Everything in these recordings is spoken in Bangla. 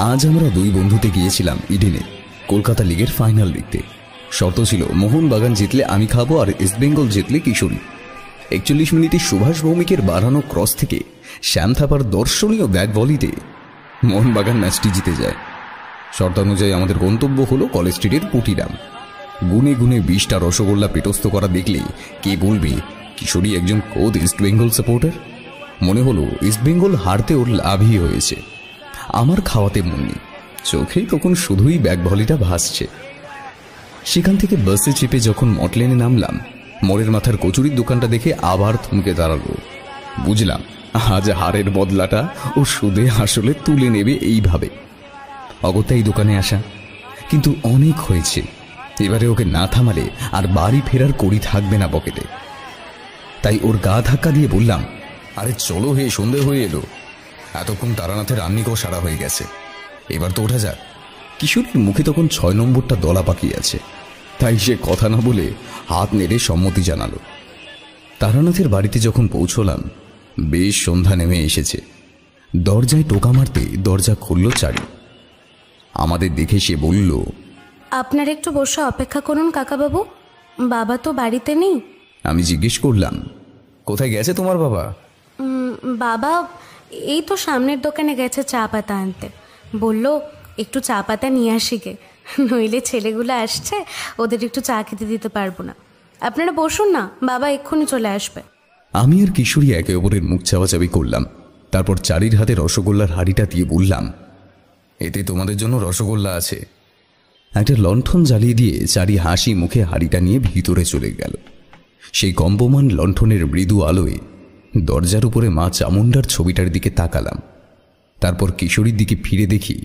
আজ আমরা দুই বন্ধুতে গিয়েছিলাম ইডেনে কলকাতা লিগের ফাইনাল দেখতে। শর্ত ছিল মোহনবাগান জিতলে আমি খাবো আর ইস্টবেঙ্গল জিতলে কিশোরী। 41 মিনিটে সুভাষ ভৌমিকের বাড়ানো ক্রস থেকে শ্যাম থাপার দর্শনীয় ব্যাট ভলিতে মোহনবাগান ম্যাচটি জিতে যায়। শর্তানুযায়ী আমাদের গন্তব্য হলো কলেজ স্ট্রিটের পুটিরাম। গুনে গুনে 20টা রসগোল্লা পেটস্থ করা দেখলে কে বলবে কিশোরী একজন খোদ ইস্টবেঙ্গল সাপোর্টার। মনে হলো ইস্টবেঙ্গল হারতে ওর লাভই হয়েছে। আমার খাওয়াতে মন নেই, চোখেই তখন শুধুই ব্যাগ ভলিটা ভাসছে। সেখান থেকে বাসে চেপে যখন মটলেনে নামলাম, মোড়ের মাথার কচুরির দোকানটা দেখে আবার থমকে দাঁড়ালো। বুঝলাম আজ হারের বদলাটা ও সুদে আসলে তুলে নেবে এইভাবে। অগত্যাই দোকানে আসা, কিন্তু অনেক হয়েছে। এবারে ওকে না থামালে আর বাড়ি ফেরার কড়ি থাকবে না পকেটে। তাই ওর গা ধাক্কা দিয়ে বললাম, আরে চলো হে, সন্ধে হয়ে এলো। এতক্ষণ তারানাথের রান্নিকেও সারা হয়ে গেছে, এবার তো ওঠা যাক। কিশোরীর মুখে তখন 6 নম্বরটা দলা পাকিয়ে আছে, তাই সে কথা না বলে হাত নেড়ে সম্মতি জানালো। তারানাথের বাড়িতে যখন পৌঁছলাম, বেশ সন্ধ্যা নেমে এসেছে। দরজায় টোকা মারতে দরজা খুলল চারি। আমাদের দেখে সে বলল, আপনার একটু বসে অপেক্ষা করুন কাকাবাবু, বাবা তো বাড়িতে নেই। আমি জিজ্ঞেস করলাম, কোথায় গেছে তোমার বাবা? বাবা এই তো সামনের দোকানে গেছে চা পাতা আনতে। বলল একটু চা পাতা নিয়ে আসি গে, নইলে ছেলেগুলো আসছে, ওদের একটু চা খেতে দিতে পারবো না। আপনারা বসুন না, বাবা এক্ষুনি চলে আসবে। আমি আর কিশোরী একে অপরের মুখ চাওয়াচাবি করলাম। তারপর চারির হাতে রসগোল্লার হাঁড়িটা দিয়ে বললাম, এতে তোমাদের জন্য রসগোল্লা আছে। একটা লণ্ঠন জ্বালিয়ে দিয়ে চারি হাসি মুখে হাঁড়িটা নিয়ে ভিতরে চলে গেল। সেই কম্পমান লণ্ঠনের মৃদু আলোয় দরজার উপরে মা চামুণ্ডার ছবিটার দিকে তাকালাম। তারপর কিশোরীর দিকে ফিরে দেখি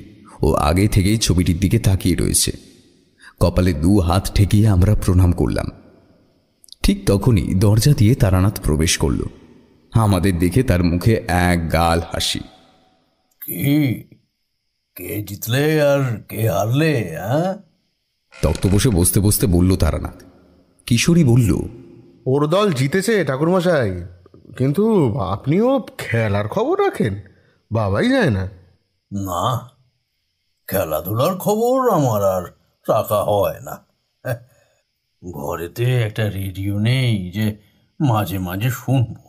ও আগে থেকেই ছবিটির দিকে তাকিয়ে রয়েছে। কপালে 2 হাত ঠেকিয়ে আমরা প্রণাম করলাম। ঠিক তখনই দরজা দিয়ে তারানাথ প্রবেশ করল। আমাদের দেখে তার মুখে এক গাল হাসি। কি, কে জিতলে আর কে হারলে? তক্ত বসে বসতে বসতে বলল তারানাথ। কিশোরী বলল, ওর দল জিতেছে ঠাকুরমশাই, কিন্তু আপনিও খেলার খবর রাখেন? বাবাই যায় না। না, খেলাধুলার খবর আমার আর রাখা হয় না। ঘরেতে একটা রেডিও নেই যে মাঝে মাঝে শুনবো।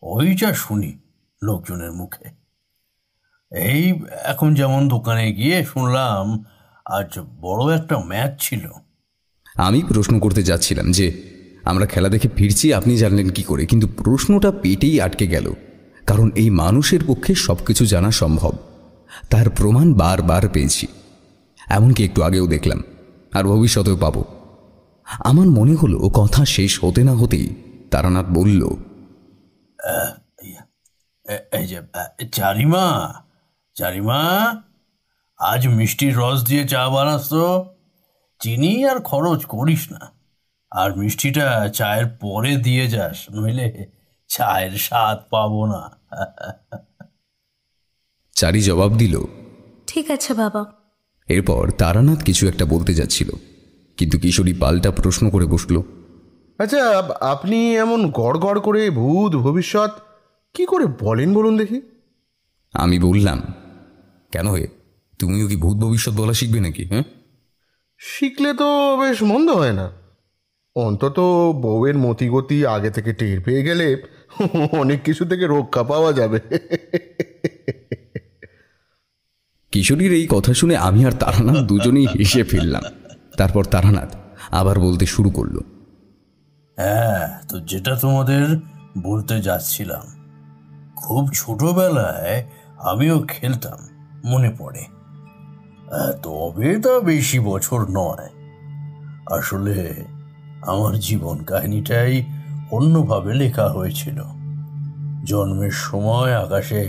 ওই যা শুনি লোকজনের মুখে। এই এখন যেমন দোকানে গিয়ে শুনলাম আজ বড় একটা ম্যাচ ছিল। আমি প্রশ্ন করতে যাচ্ছিলাম যে আমরা খেলা দেখে ফিরছি, আপনি জানলেন কি করে, কিন্তু প্রশ্নটা পেটেই আটকে গেল। কারণ এই মানুষের পক্ষে সবকিছু জানা সম্ভব, তার প্রমাণ বারবার পেয়েছি। এমনকি একটু আগেও দেখলাম, আর ভবিষ্যতেও পাব। আমার মনে হলো কথা শেষ হতে না হতেই তারানাথ বলল, এই যে চারিমা, চারিমা, আজ মিষ্টির রস দিয়ে চা বানাস তো। চিনি আর খরচ করিস না, আর মিষ্টিটা চায়ের পরে দিয়ে যাস, নইলে চায়ের স্বাদ পাবো না। চারি জবাব দিল, ঠিক আছে বাবা। এরপর তারানাথ কিছু একটা বলতে যাচ্ছিল, কিন্তু কিশোরী পাল্টা প্রশ্ন করে বসল, আচ্ছা, আপনি এমন গড় গড় করে ভূত ভবিষ্যৎ কি করে বলেন বলুন দেখি? আমি বললাম, কেন হে, তুমিও কি ভূত ভবিষ্যৎ বলা শিখবে নাকি? শিখলে তো বেশ মন্দ হয় না। অন্তত বউয়ের মতিগতি আগে থেকে টের পেয়ে গেলে অনেক কিছু থেকে রক্ষা পাওয়া যাবে। কিশোরীর এই কথা শুনে আমি আর তারানাথ দুজনেই হেসে ফেললাম। তারপর তারানাথ আবার বলতে শুরু করলো, হ্যাঁ, তো যেটা তোমাদের বলতে যাচ্ছিলাম, খুব ছোটবেলায় আমিও খেলতাম, মনে পড়ে। তবে তা বেশি বছর নয়। আসলে আমার জীবন কাহিনীটাই অন্যভাবে লেখা হয়েছিল। জন্মের সময় আকাশে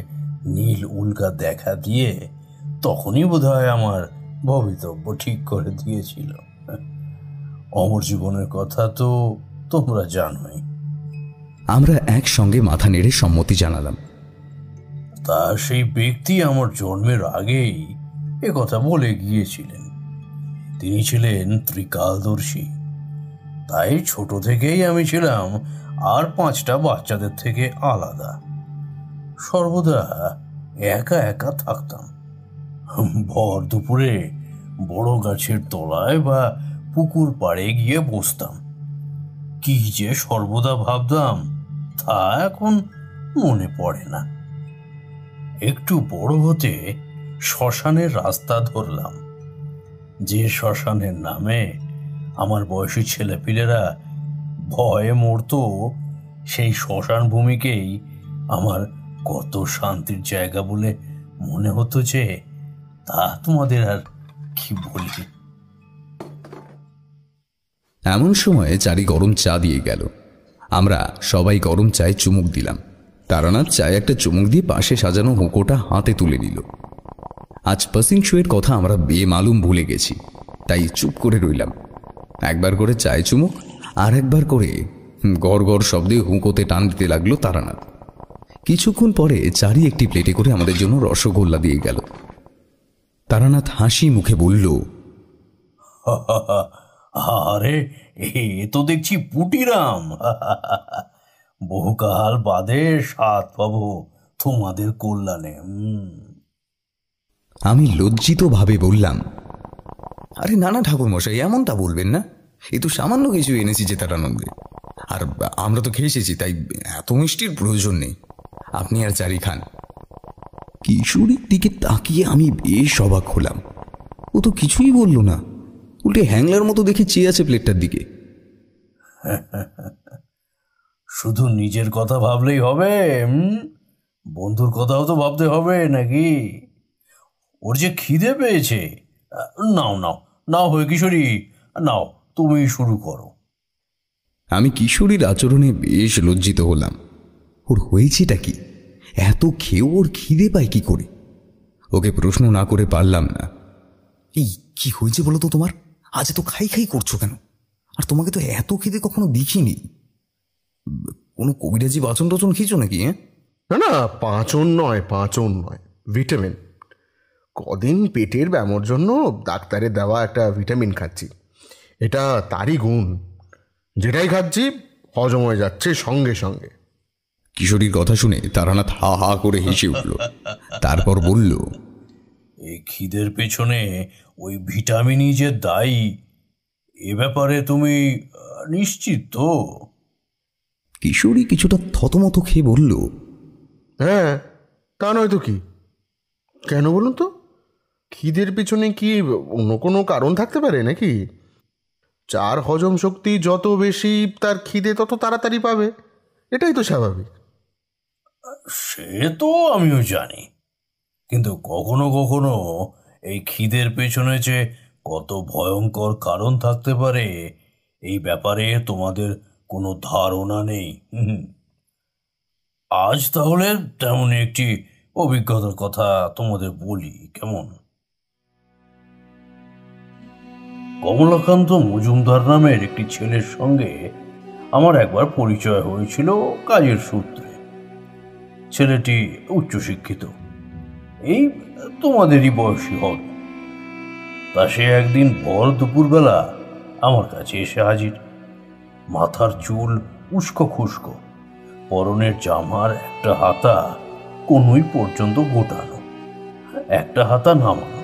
নীল উল্কা দেখা দিয়ে তখনই বোধহয় আমার ভবিতব্য ঠিক করে দিয়েছিল। অমর জীবনের কথা তো তোমরা জানোই। আমরা একসঙ্গে মাথা নেড়ে সম্মতি জানালাম। তা সেই ব্যক্তি আমার জন্মের আগেই এ কথা বলে গিয়েছিলেন। তিনি ছিলেন ত্রিকালদর্শী। তাই ছোট থেকেই আমি ছিলাম আর 5টা বাচ্চাদের থেকে আলাদা। সর্বদা একা একা থাকতাম। ভর দুপুরে বড় গাছের তলায় বা পুকুর পাড়ে গিয়ে বসতাম। কি যে সর্বদা ভাবতাম তা এখন মনে পড়ে না। একটু বড় হতে শ্মশানের রাস্তা ধরলাম, যে শ্মশানের নামে আমার বয়সী ছেলেপিলেরা ভয়ে মরত। সেই শ্মশান ভূমিকেই আমার কত শান্তির জায়গা বলে মনে হতো যে তা তোমাদের আর কি বলি। এমন সময় চারি গরম চা দিয়ে গেল। আমরা সবাই গরম চায়ে চুমুক দিলাম। তারানাথ চায়ে একটা চুমুক দিয়ে পাশে সাজানো হুঁকোটা হাতে তুলে নিল। আজ পাসিং শোয়ের কথা আমরা বেমালুম ভুলে গেছি, তাই চুপ করে রইলাম। একবার করে চায়ে চুমুক, আর একবার করে গড় গড় শব্দে হুঁকোতে টান দিতে লাগলো তারানাথ। কিছুক্ষণ পরে চারি একটি প্লেটে করে আমাদের জন্য রসগোল্লা দিয়ে গেল। তারানাথ হাসি মুখে বলল, আরে এ তো দেখছি পুটিরাম। বহুকাল বাদে স্বাদ পাবো তোমাদের কল্যাণে। আমি লজ্জিত ভাবে বললাম, আরে না না ঠাকুরমশাই, এমনটা বলবেন না। এ তো সামান্য কিছু এনেছি জেতার আনন্দে, আর আমরা তো খেয়ে এসেছি, তাই এত মিষ্টির প্রয়োজন নেই। আপনি আর চারি খান। কিশোরীর দিকে তাকিয়ে আমি বেশ অবাক হলাম। ও তো কিছুই বলল না, উল্টে হ্যাংলার মতো দেখে চেয়ে আছে প্লেটটার দিকে। শুধু নিজের কথা ভাবলেই হবে? বন্ধুর কথাও তো ভাবতে হবে নাকি? ওর যে খিদে পেয়েছে। নাও নাও নাও হয়ে কিশোরী, নাও তুমি শুরু করো। আমি কিশোরীর আচরণে বেশ লজ্জিত হলাম। ওর হয়েছেটা কি? এত খেয়েও ওর খিদে পায় কি করে? ওকে প্রশ্ন না করে পারলাম না। এই কি হয়েছে বলো তো তোমার? আজ তো খাই খাই করছো কেন? আর তোমাকে তো এত খিদে কখনো দেখিনি। কোনো কবিরাজি বাচন টাচন খেয়েছো নাকি? না না, পাঁচন নয়, ভিটামিন। কদিন পেটের ব্যামোর জন্য ডাক্তারের দেওয়া একটা ভিটামিন খাচ্ছি। এটা তারই গুণ, যেটাই খাচ্ছি হজম হয়ে যাচ্ছে সঙ্গে সঙ্গে। কিশোরীর কথা শুনে তারানাথ হা হা করে হেসে উঠল। তারপর বলল, এই খিদের পেছনে ওই ভিটামিনই যে দায়ী, এ ব্যাপারে তুমি নিশ্চিত তো? কিশোরী কিছুটা থতমত খেয়ে বলল, হ্যাঁ, তা নয় তো কি। কেন বলুন তো? খিদের পিছনে কি অন্য কোনো কারণ থাকতে পারে নাকি? যার হজম শক্তি যত বেশি, তার খিদে তত তাড়াতাড়ি পাবে, এটাই তো স্বাভাবিক। সে তো আমিও জানি, কিন্তু কখনো কখনো এই খিদের পেছনে যে কত ভয়ঙ্কর কারণ থাকতে পারে এই ব্যাপারে তোমাদের কোনো ধারণা নেই। আজ তাহলে তেমন একটি অভিজ্ঞতার কথা তোমাদের বলি, কেমন? কমলাকান্ত মজুমদার নামের একটি ছেলের সঙ্গে আমার একবার পরিচয় হয়েছিল কাজের সূত্রে। ছেলেটি উচ্চশিক্ষিত, এই তোমাদেরই বয়সী হবে। তা সে একদিন ভর দুপুরবেলা আমার কাছে এসে হাজির। মাথার চুল উস্কো খুস্কো, পরনের জামার একটা হাতা কনুই পর্যন্ত গোটানো, একটা হাতা নামানো,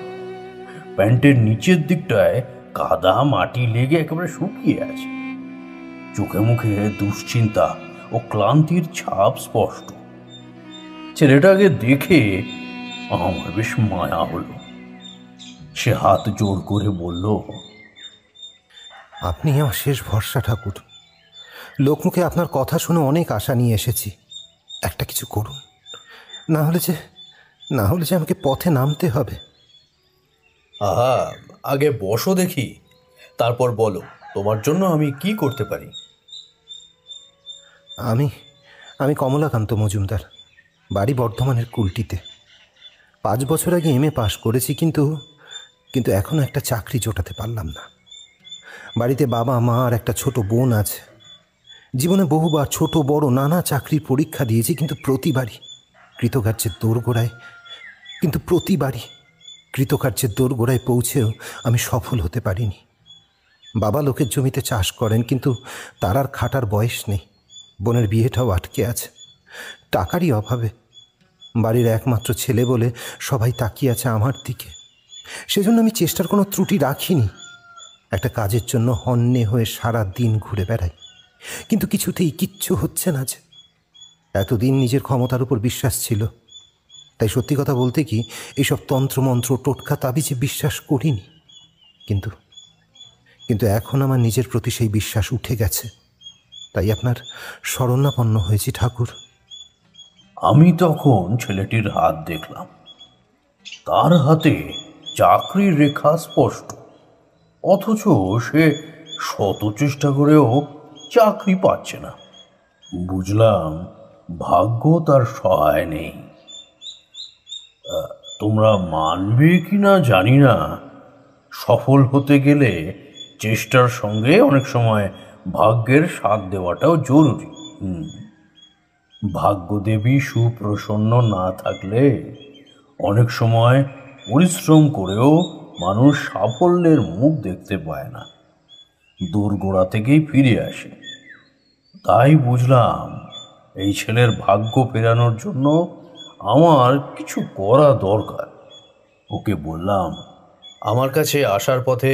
প্যান্টের নিচের দিকটায় কাদা মাটি লেগে একেবারে শুকিয়ে আছে। চোখে মুখে দুশ্চিন্তা ও ক্লান্তির ছাপ স্পষ্ট। ছেলেটাকে দেখে আমার বেশ মায়া হলো। সে হাত জোড় করে বলল, আপনি আমার শেষ ভরসা ঠাকুর। লোকমুখে আপনার কথা শুনে অনেক আশা নিয়ে এসেছি। একটা কিছু করুন, না হলে যে আমাকে পথে নামতে হবে। আহা, আগে বসো দেখি, তারপর বলো তোমার জন্য আমি কি করতে পারি। আমি কমলাকান্ত মজুমদার, বাড়ি বর্ধমানের কুলটিতে। 5 বছর আগে MA পাশ করেছি, কিন্তু এখনও একটা চাকরি জোটাতে পারলাম না। বাড়িতে বাবা মা আর একটা ছোট বোন আছে। জীবনে বহুবার ছোট বড় নানা চাকরির পরীক্ষা দিয়েছি, কিন্তু প্রতিবারই কৃতকার্যের দোরগোড়ায় পৌঁছেও আমি সফল হতে পারিনি। বাবা লোকের জমিতে চাষ করেন, কিন্তু তার আর খাটার বয়স নেই। বোনের বিয়েটাও আটকে আছে টাকারই অভাবে। বাড়ির একমাত্র ছেলে বলে সবাই তাকিয়ে আছে আমার দিকে। সেজন্য আমি চেষ্টার কোনো ত্রুটি রাখিনি। একটা কাজের জন্য হন্যে হয়ে সারা দিন ঘুরে বেড়াই, কিন্তু কিছুতেই কিচ্ছু হচ্ছে না। যে এতদিন নিজের ক্ষমতার উপর বিশ্বাস ছিল, তাই সত্যি কথা বলতে কি এইসব তন্ত্রমন্ত্র টোটকা তাবিজে বিশ্বাস করিনি। কিন্তু কিন্তু এখন আমার নিজের প্রতি সেই বিশ্বাস উঠে গেছে, তাই আপনার শরণাপন্ন হয়েছি ঠাকুর। আমি তখন ছেলেটির হাত দেখলাম। তার হাতে চাকরির রেখা স্পষ্ট, অথচ সে শত চেষ্টা করেও চাকরি পাচ্ছে না। বুঝলাম ভাগ্য তার সহায় নেই। তোমরা মানবে কি না জানি না, সফল হতে গেলে চেষ্টার সঙ্গে অনেক সময় ভাগ্যের সাথ দেওয়াটাও জরুরি। ভাগ্যদেবী সুপ্রসন্ন না থাকলে অনেক সময় পরিশ্রম করেও মানুষ সাফল্যের মুখ দেখতে পায় না, দোরগোড়া থেকেই ফিরে আসে। তাই বুঝলাম এই ছেলের ভাগ্য ফেরানোর জন্য আমার কিছু করা দরকার। ওকে বললাম, আমার কাছে আসার পথে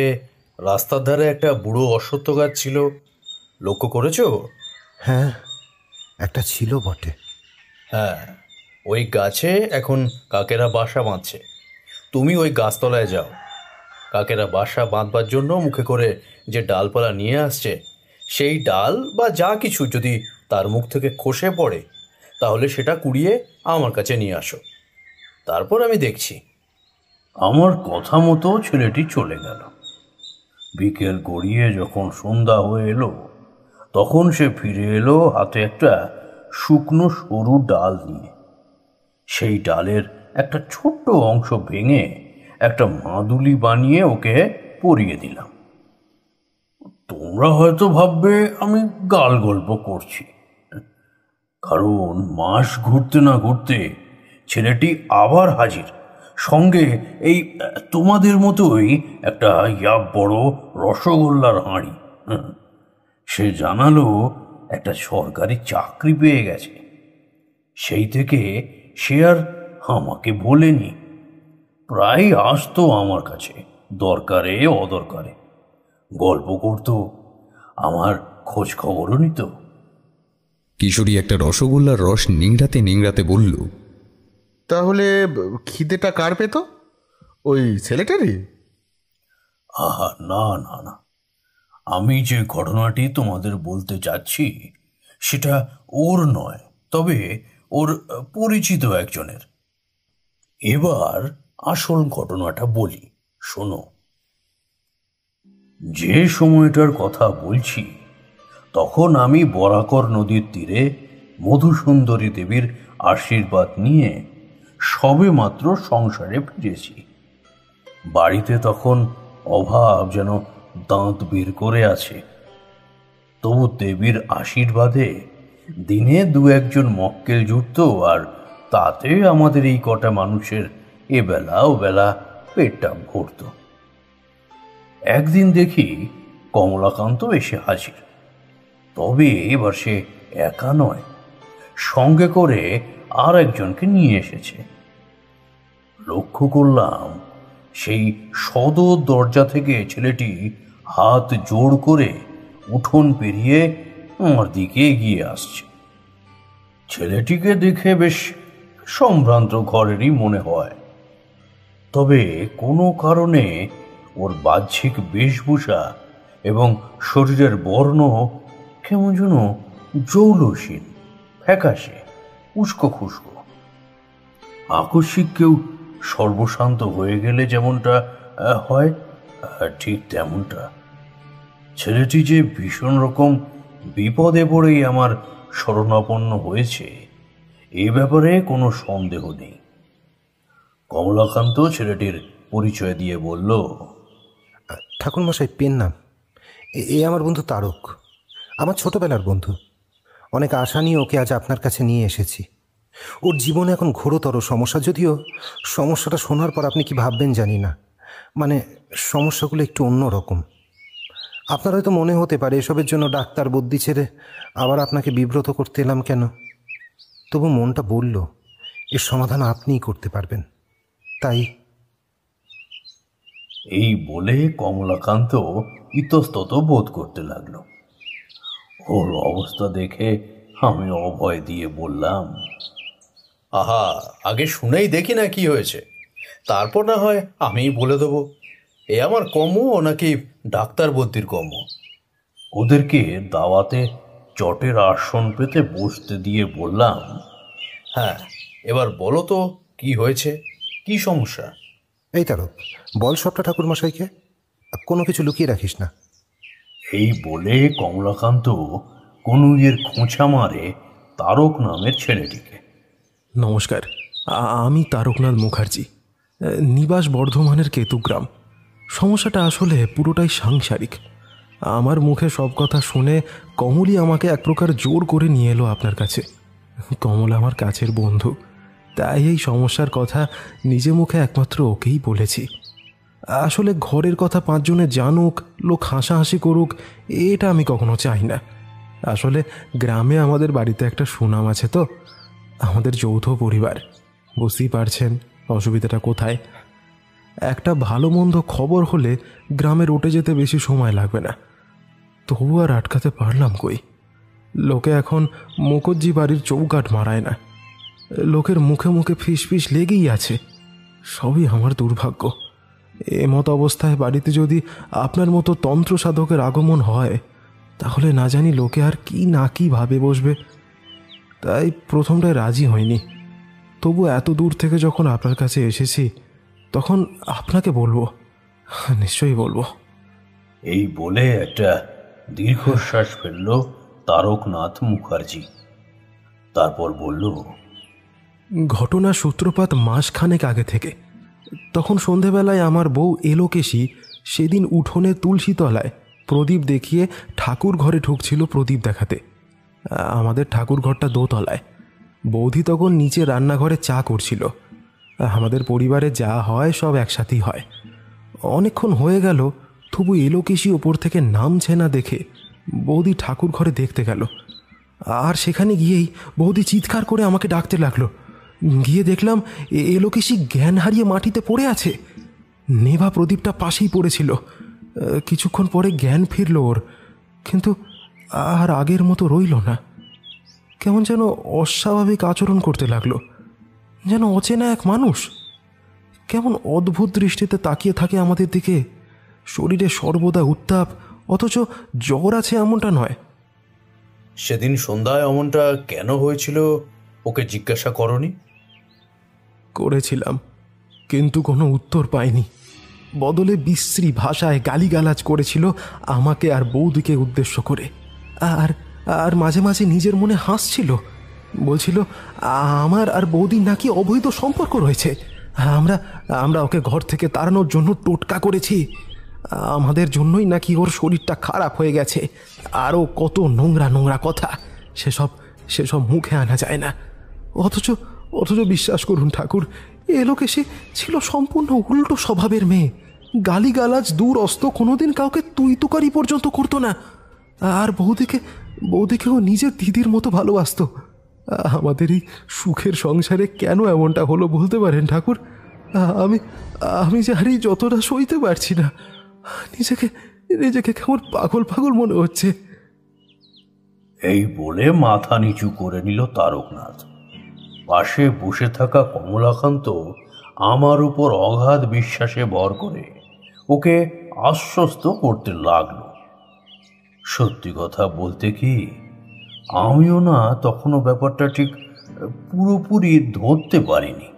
রাস্তার ধারে একটা বুড়ো অশ্বত্থ গাছ ছিল, লক্ষ্য করেছো? হ্যাঁ, একটা ছিল বটে। হ্যাঁ, ওই গাছে এখন কাকেরা বাসা বাঁধছে। তুমি ওই গাছতলায় যাও। কাকেরা বাসা বাঁধবার জন্য মুখে করে যে ডালপালা নিয়ে আসছে, সেই ডাল বা যা কিছু যদি তার মুখ থেকে খসে পড়ে, তাহলে সেটা কুড়িয়ে আমার কাছে নিয়ে আসো। তারপর আমি দেখছি। আমার কথা মতো ছেলেটি চলে গেল। বিকেল গড়িয়ে যখন সন্ধ্যা হয়ে এলো, তখন সে ফিরে এলো হাতে একটা শুকনো সরু ডাল নিয়ে। সেই ডালের একটা ছোট্ট অংশ ভেঙে একটা মাদুলি বানিয়ে ওকে পরিয়ে দিলাম। তোমরা হয়তো ভাববে আমি গাল গল্প করছি, কারণ মাস ঘুরতে না ঘুরতে ছেলেটি আবার হাজির, সঙ্গে এই তোমাদের মতোই একটা বড় রসগোল্লার হাঁড়ি। সে জানালো একটা সরকারি চাকরি পেয়ে গেছে। সেই থেকে সে আর আমাকে বলেনি, প্রায় আসতো আমার কাছে দরকারে অদরকারে, গল্প করতো, আমার খোঁজ খবরও নিত। কিশোরী একটা রসগোল্লার রস নিংড়াতে নিংড়াতে বলল, তাহলে খিদেটা কার পেত? ওই ছেলেটারই? আহা, না না না, আমি যে ঘটনাটি তোমাদের বলতে চাচ্ছি সেটা ওর নয়, তবে ওর পরিচিত একজনের। এবার আসল ঘটনাটা বলি, শোনো। যে সময়টার কথা বলছি, তখন আমি বরাকর নদীর তীরে মধুসুন্দরী দেবীর আশীর্বাদ নিয়ে সবে মাত্র সংসারে ফিরেছি। বাড়িতে তখন অভাব যেন দাঁত বের করে আছে, তবু দেবীর আশীর্বাদে দিনে দু একজন মক্কেল জুটত, আর তাতে আমাদের এই কটা মানুষের এবেলা ও বেলা পেটটা ভরত। একদিন দেখি কমলাকান্ত এসে হাজির। তবে এবার সে একা নয়, সঙ্গে করে আর একজনকে নিয়ে এসেছে। লক্ষ্য করলাম সেই সদর দরজা থেকে ছেলেটি হাত জোড় করে উঠোন পেরিয়ে আমার দিকে এগিয়ে আসছে। ছেলেটিকে দেখে বেশ সম্ভ্রান্ত ঘরেরই মনে হয়, তবে কোনো কারণে ওর বাহ্যিক বেশভূষা এবং শরীরের বর্ণ কেমন যেন জৌলসীন, ফ্যাকাশে, উস্কো খুস্কো। আকস্মিক কেউ সর্বশান্ত হয়ে গেলে যেমনটা হয়, ঠিক তেমনটা। ছেলেটি যে ভীষণ রকম বিপদে পড়েই আমার শরণাপন্ন হয়েছে, এ ব্যাপারে কোনো সন্দেহ নেই। কমলাকান্ত ছেলেটির পরিচয় দিয়ে বলল, ঠাকুরমশাই, পেন নাম, এ আমার বন্ধু তারক, আমার ছোটবেলার বন্ধু। অনেক আশা নিয়ে ওকে আজ আপনার কাছে নিয়ে এসেছি। ওর জীবনে এখন ঘোরতর সমস্যা, যদিও সমস্যাটা শোনার পর আপনি কি ভাববেন জানি না। মানে সমস্যাগুলো একটু অন্যরকম। আপনার হয়তো মনে হতে পারে এসবের জন্য ডাক্তার বুদ্ধি ছেড়ে আবার আপনাকে বিব্রত করতে এলাম কেন, তবু মনটা বলল এর সমাধান আপনিই করতে পারবেন। তাই এই বলে কমলাকান্ত ইতস্তত বোধ করতে লাগলো। ওর অবস্থা দেখে আমি অভয় দিয়ে বললাম, আহা, আগে শুনেই দেখি না কি হয়েছে, তারপর না হয় আমিই বলে দেবো। এ আমার কমও নাকি ডাক্তার বদ্যির কমও? ওদেরকে দাওয়াতে চটের আসন পেতে বসতে দিয়ে বললাম, হ্যাঁ, এবার বলো তো কি হয়েছে, কি সমস্যা? এই তারক, বল সবটা ঠাকুরমশাইকে, কোনো কিছু লুকিয়ে রাখিস না। এই বলে কমলাকান্ত কনুইয়ের খোঁচা মারে তারক নামের ছেলেটিকে। নমস্কার, আমি তারকনাথ মুখার্জি, নিবাস বর্ধমানের কেতুগ্রাম। সমস্যাটা আসলে পুরোটাই সাংসারিক। আমার মুখে সব কথা শুনে কমলই আমাকে এক প্রকার জোর করে নিয়ে এলো আপনার কাছে। কমল আমার কাছের বন্ধু, তাই এই সমস্যার কথা নিজে মুখে একমাত্র ওকেই বলেছি। আসলে ঘরের কথা 5 জনে জানুক, লোক হাসাহাসি করুক, এটা আমি কখনো চাই না। আসলে গ্রামে আমাদের বাড়িতে একটা সুনাম আছে তো, আমাদের যৌথ পরিবার, বুঝতেই পারছেন অসুবিধাটা কোথায়। একটা ভালো মন্দ খবর হলে গ্রামে রটে যেতে বেশি সময় লাগবে না। তবু আর আটকাতে পারলাম কই। লোকে এখন মুখজ্জি বাড়ির চৌকাঠ মারায় না, লোকের মুখে মুখে ফিসফিস লেগেই আছে। সবই আমার দুর্ভাগ্য। এমত অবস্থায় বাড়িতে যদি আপনার মতো তন্ত্র সাধকের আগমন হয়, তাহলে না জানি লোকে আর কি না কি ভাবে বসবে। তাই প্রথমটায় রাজি হয়নি। তবু এত দূর থেকে যখন আপনার কাছে এসেছি, তখন আপনাকে বলবো, নিশ্চয়ই বলবো। এই বলে একটা দীর্ঘশ্বাস ফেলল তারকনাথ মুখার্জি। তারপর বলল, ঘটনার সূত্রপাত মাসখানেক আগে থেকে। তখন সন্ধেবেলায় আমার বউ এলোকেশী সেদিন উঠোনে তুলসী তলায় প্রদীপ দেখিয়ে ঠাকুর ঘরে ঢুকছিল প্রদীপ দেখাতে। আমাদের ঠাকুর ঘরটা দোতলায়। বৌদি তখন নিচে রান্নাঘরে চা করছিল। আমাদের পরিবারে যা হয় সব একসাথেই হয়। অনেকক্ষণ হয়ে গেল, তবু এলোকেশী ওপর থেকে নামছে না দেখে বৌদি ঠাকুর ঘরে দেখতে গেল। আর সেখানে গিয়েই বৌদি চিৎকার করে আমাকে ডাকতে লাগলো। গিয়ে দেখলাম এলোকেশী জ্ঞান হারিয়ে মাটিতে পড়ে আছে। নেভা প্রদীপটা পাশেই পড়েছিল। কিছুক্ষণ পরে জ্ঞান ফিরল ওর, কিন্তু আর আগের মতো রইল না। কেমন যেন অস্বাভাবিক আচরণ করতে লাগলো, যেন অচেনা এক মানুষ। কেমন অদ্ভুত দৃষ্টিতে তাকিয়ে থাকে আমাদের দিকে। শরীরে সর্বদা উত্তাপ, অথচ জ্বর আছে এমনটা নয়। সেদিন সন্ধ্যায় অমনটা কেন হয়েছিল ওকে জিজ্ঞাসা করনি? করেছিলাম, কিন্তু কোনো উত্তর পাইনি। বদলে বিশ্রী ভাষায় গালিগালাজ করেছিল আমাকে আর বৌদিকে উদ্দেশ্য করে। আর আর মাঝে মাঝে নিজের মনে হাসছিল। বলছিল আমার আর বৌদির নাকি অবৈধ সম্পর্ক রয়েছে। আমরা আমরা ওকে ঘর থেকে তাড়ানোর জন্য টোটকা করেছি। আমাদের জন্যই নাকি ওর শরীরটা খারাপ হয়ে গেছে। আরও কত নোংরা নোংরা কথা, সেসব মুখে আনা যায় না। অথচ বিশ্বাস করুন ঠাকুর, এলোকেশী ছিল সম্পূর্ণ উল্টো স্বভাবের মেয়ে। গালিগালাজ দূর অস্ত, কোনোদিন কাউকে তুই তুকারি পর্যন্ত করতো না। আর বৌদিকেও নিজের দিদির মতো ভালোবাসতো। আমাদের এই সুখের সংসারে কেন এমনটা হলো বলতে পারেন ঠাকুর? আমি জানি যতটা সইতে পারছি না। নিজেকে কেমন পাগল মনে হচ্ছে। এই বলে মাথা নিচু করে নিল তারকনাথ। পাশে বসে থাকা কমলাকান্ত আমার উপর অগাধ বিশ্বাসে ভর করে ওকে আশ্বস্ত করতে লাগলো। সত্যি কথা বলতে কি, আমিও না তখনও ব্যাপারটা ঠিক পুরোপুরি ধরতে পারিনি।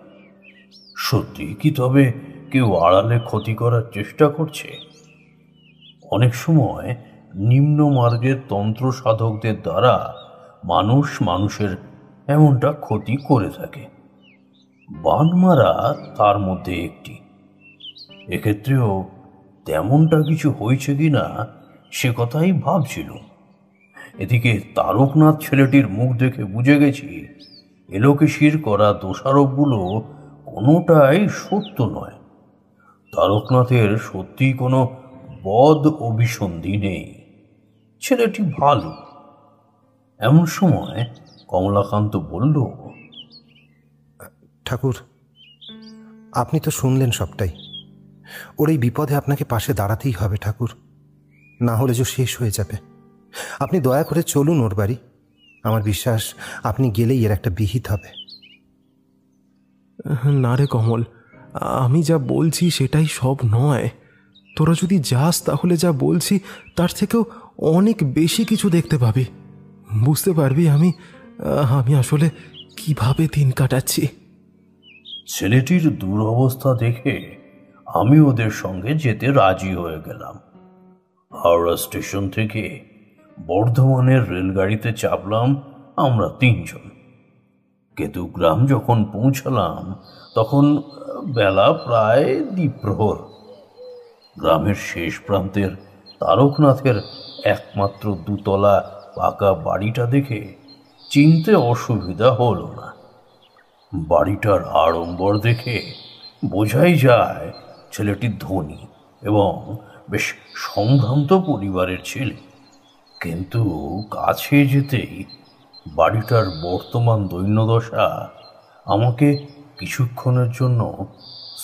সত্যি কি তবে কেউ আড়ালে ক্ষতি করার চেষ্টা করছে? অনেক সময় নিম্ন মার্গের তন্ত্র সাধকদের দ্বারা মানুষের এমনটা ক্ষতি করে থাকে। বানমারা তার মধ্যে একটি। এক্ষেত্রেও তেমনটা কিছু হয়েছে কিনা সে কথাই ভাবছিল। এদিকে তারকনাথ ছেলেটির মুখ দেখে বুঝে গেছি এলোকেশীর করা দোষারোপগুলো কোনোটাই সত্য নয়। তারকনাথের সত্যি কোনো বদ অভিসন্ধি নেই, ছেলেটি ভালো। এমন সময় কমলাকান্ত বলল, ঠাকুর, আপনি তো শুনলেন সবটাই। ওর এই বিপদে আপনাকে পাশে দাঁড়াতেই হবে ঠাকুর, না হলে যে শেষ হয়ে যাবে। আপনি দয়া করে চলুন ওর বাড়ি, আমার বিশ্বাস আপনি গেলেই এর একটা বিহিত হবে। না রে কমল, আমি যা বলছি সেটাই সব নয়। তোরা যদি যাস তাহলে যা বলছি তার থেকেও অনেক বেশি কিছু দেখতে পাবি, বুঝতে পারবি আমি আসলে কিভাবে দিন কাটাচ্ছি। ছেলেটির দুরবস্থা দেখে আমি ওদের সঙ্গে যেতে রাজি হয়ে গেলাম। হাওড়া স্টেশন থেকে বর্ধমানের রেলগাড়িতে চাপলাম আমরা 3 জন। কেতুগ্রাম যখন পৌঁছালাম তখন বেলা প্রায় দ্বিপ্রহর। গ্রামের শেষ প্রান্তের তারকনাথের একমাত্র 2 তলা পাকা বাড়িটা দেখে চিনতে অসুবিধা হলো না। বাড়িটার আড়ম্বর দেখে বোঝাই যায় ছেলেটি ধনী এবং বেশ সম্ভ্রান্ত পরিবারের ছেলে। কিন্তু কাছে যেতেই বাড়িটার বর্তমান দৈন্যদশা আমাকে কিছুক্ষণের জন্য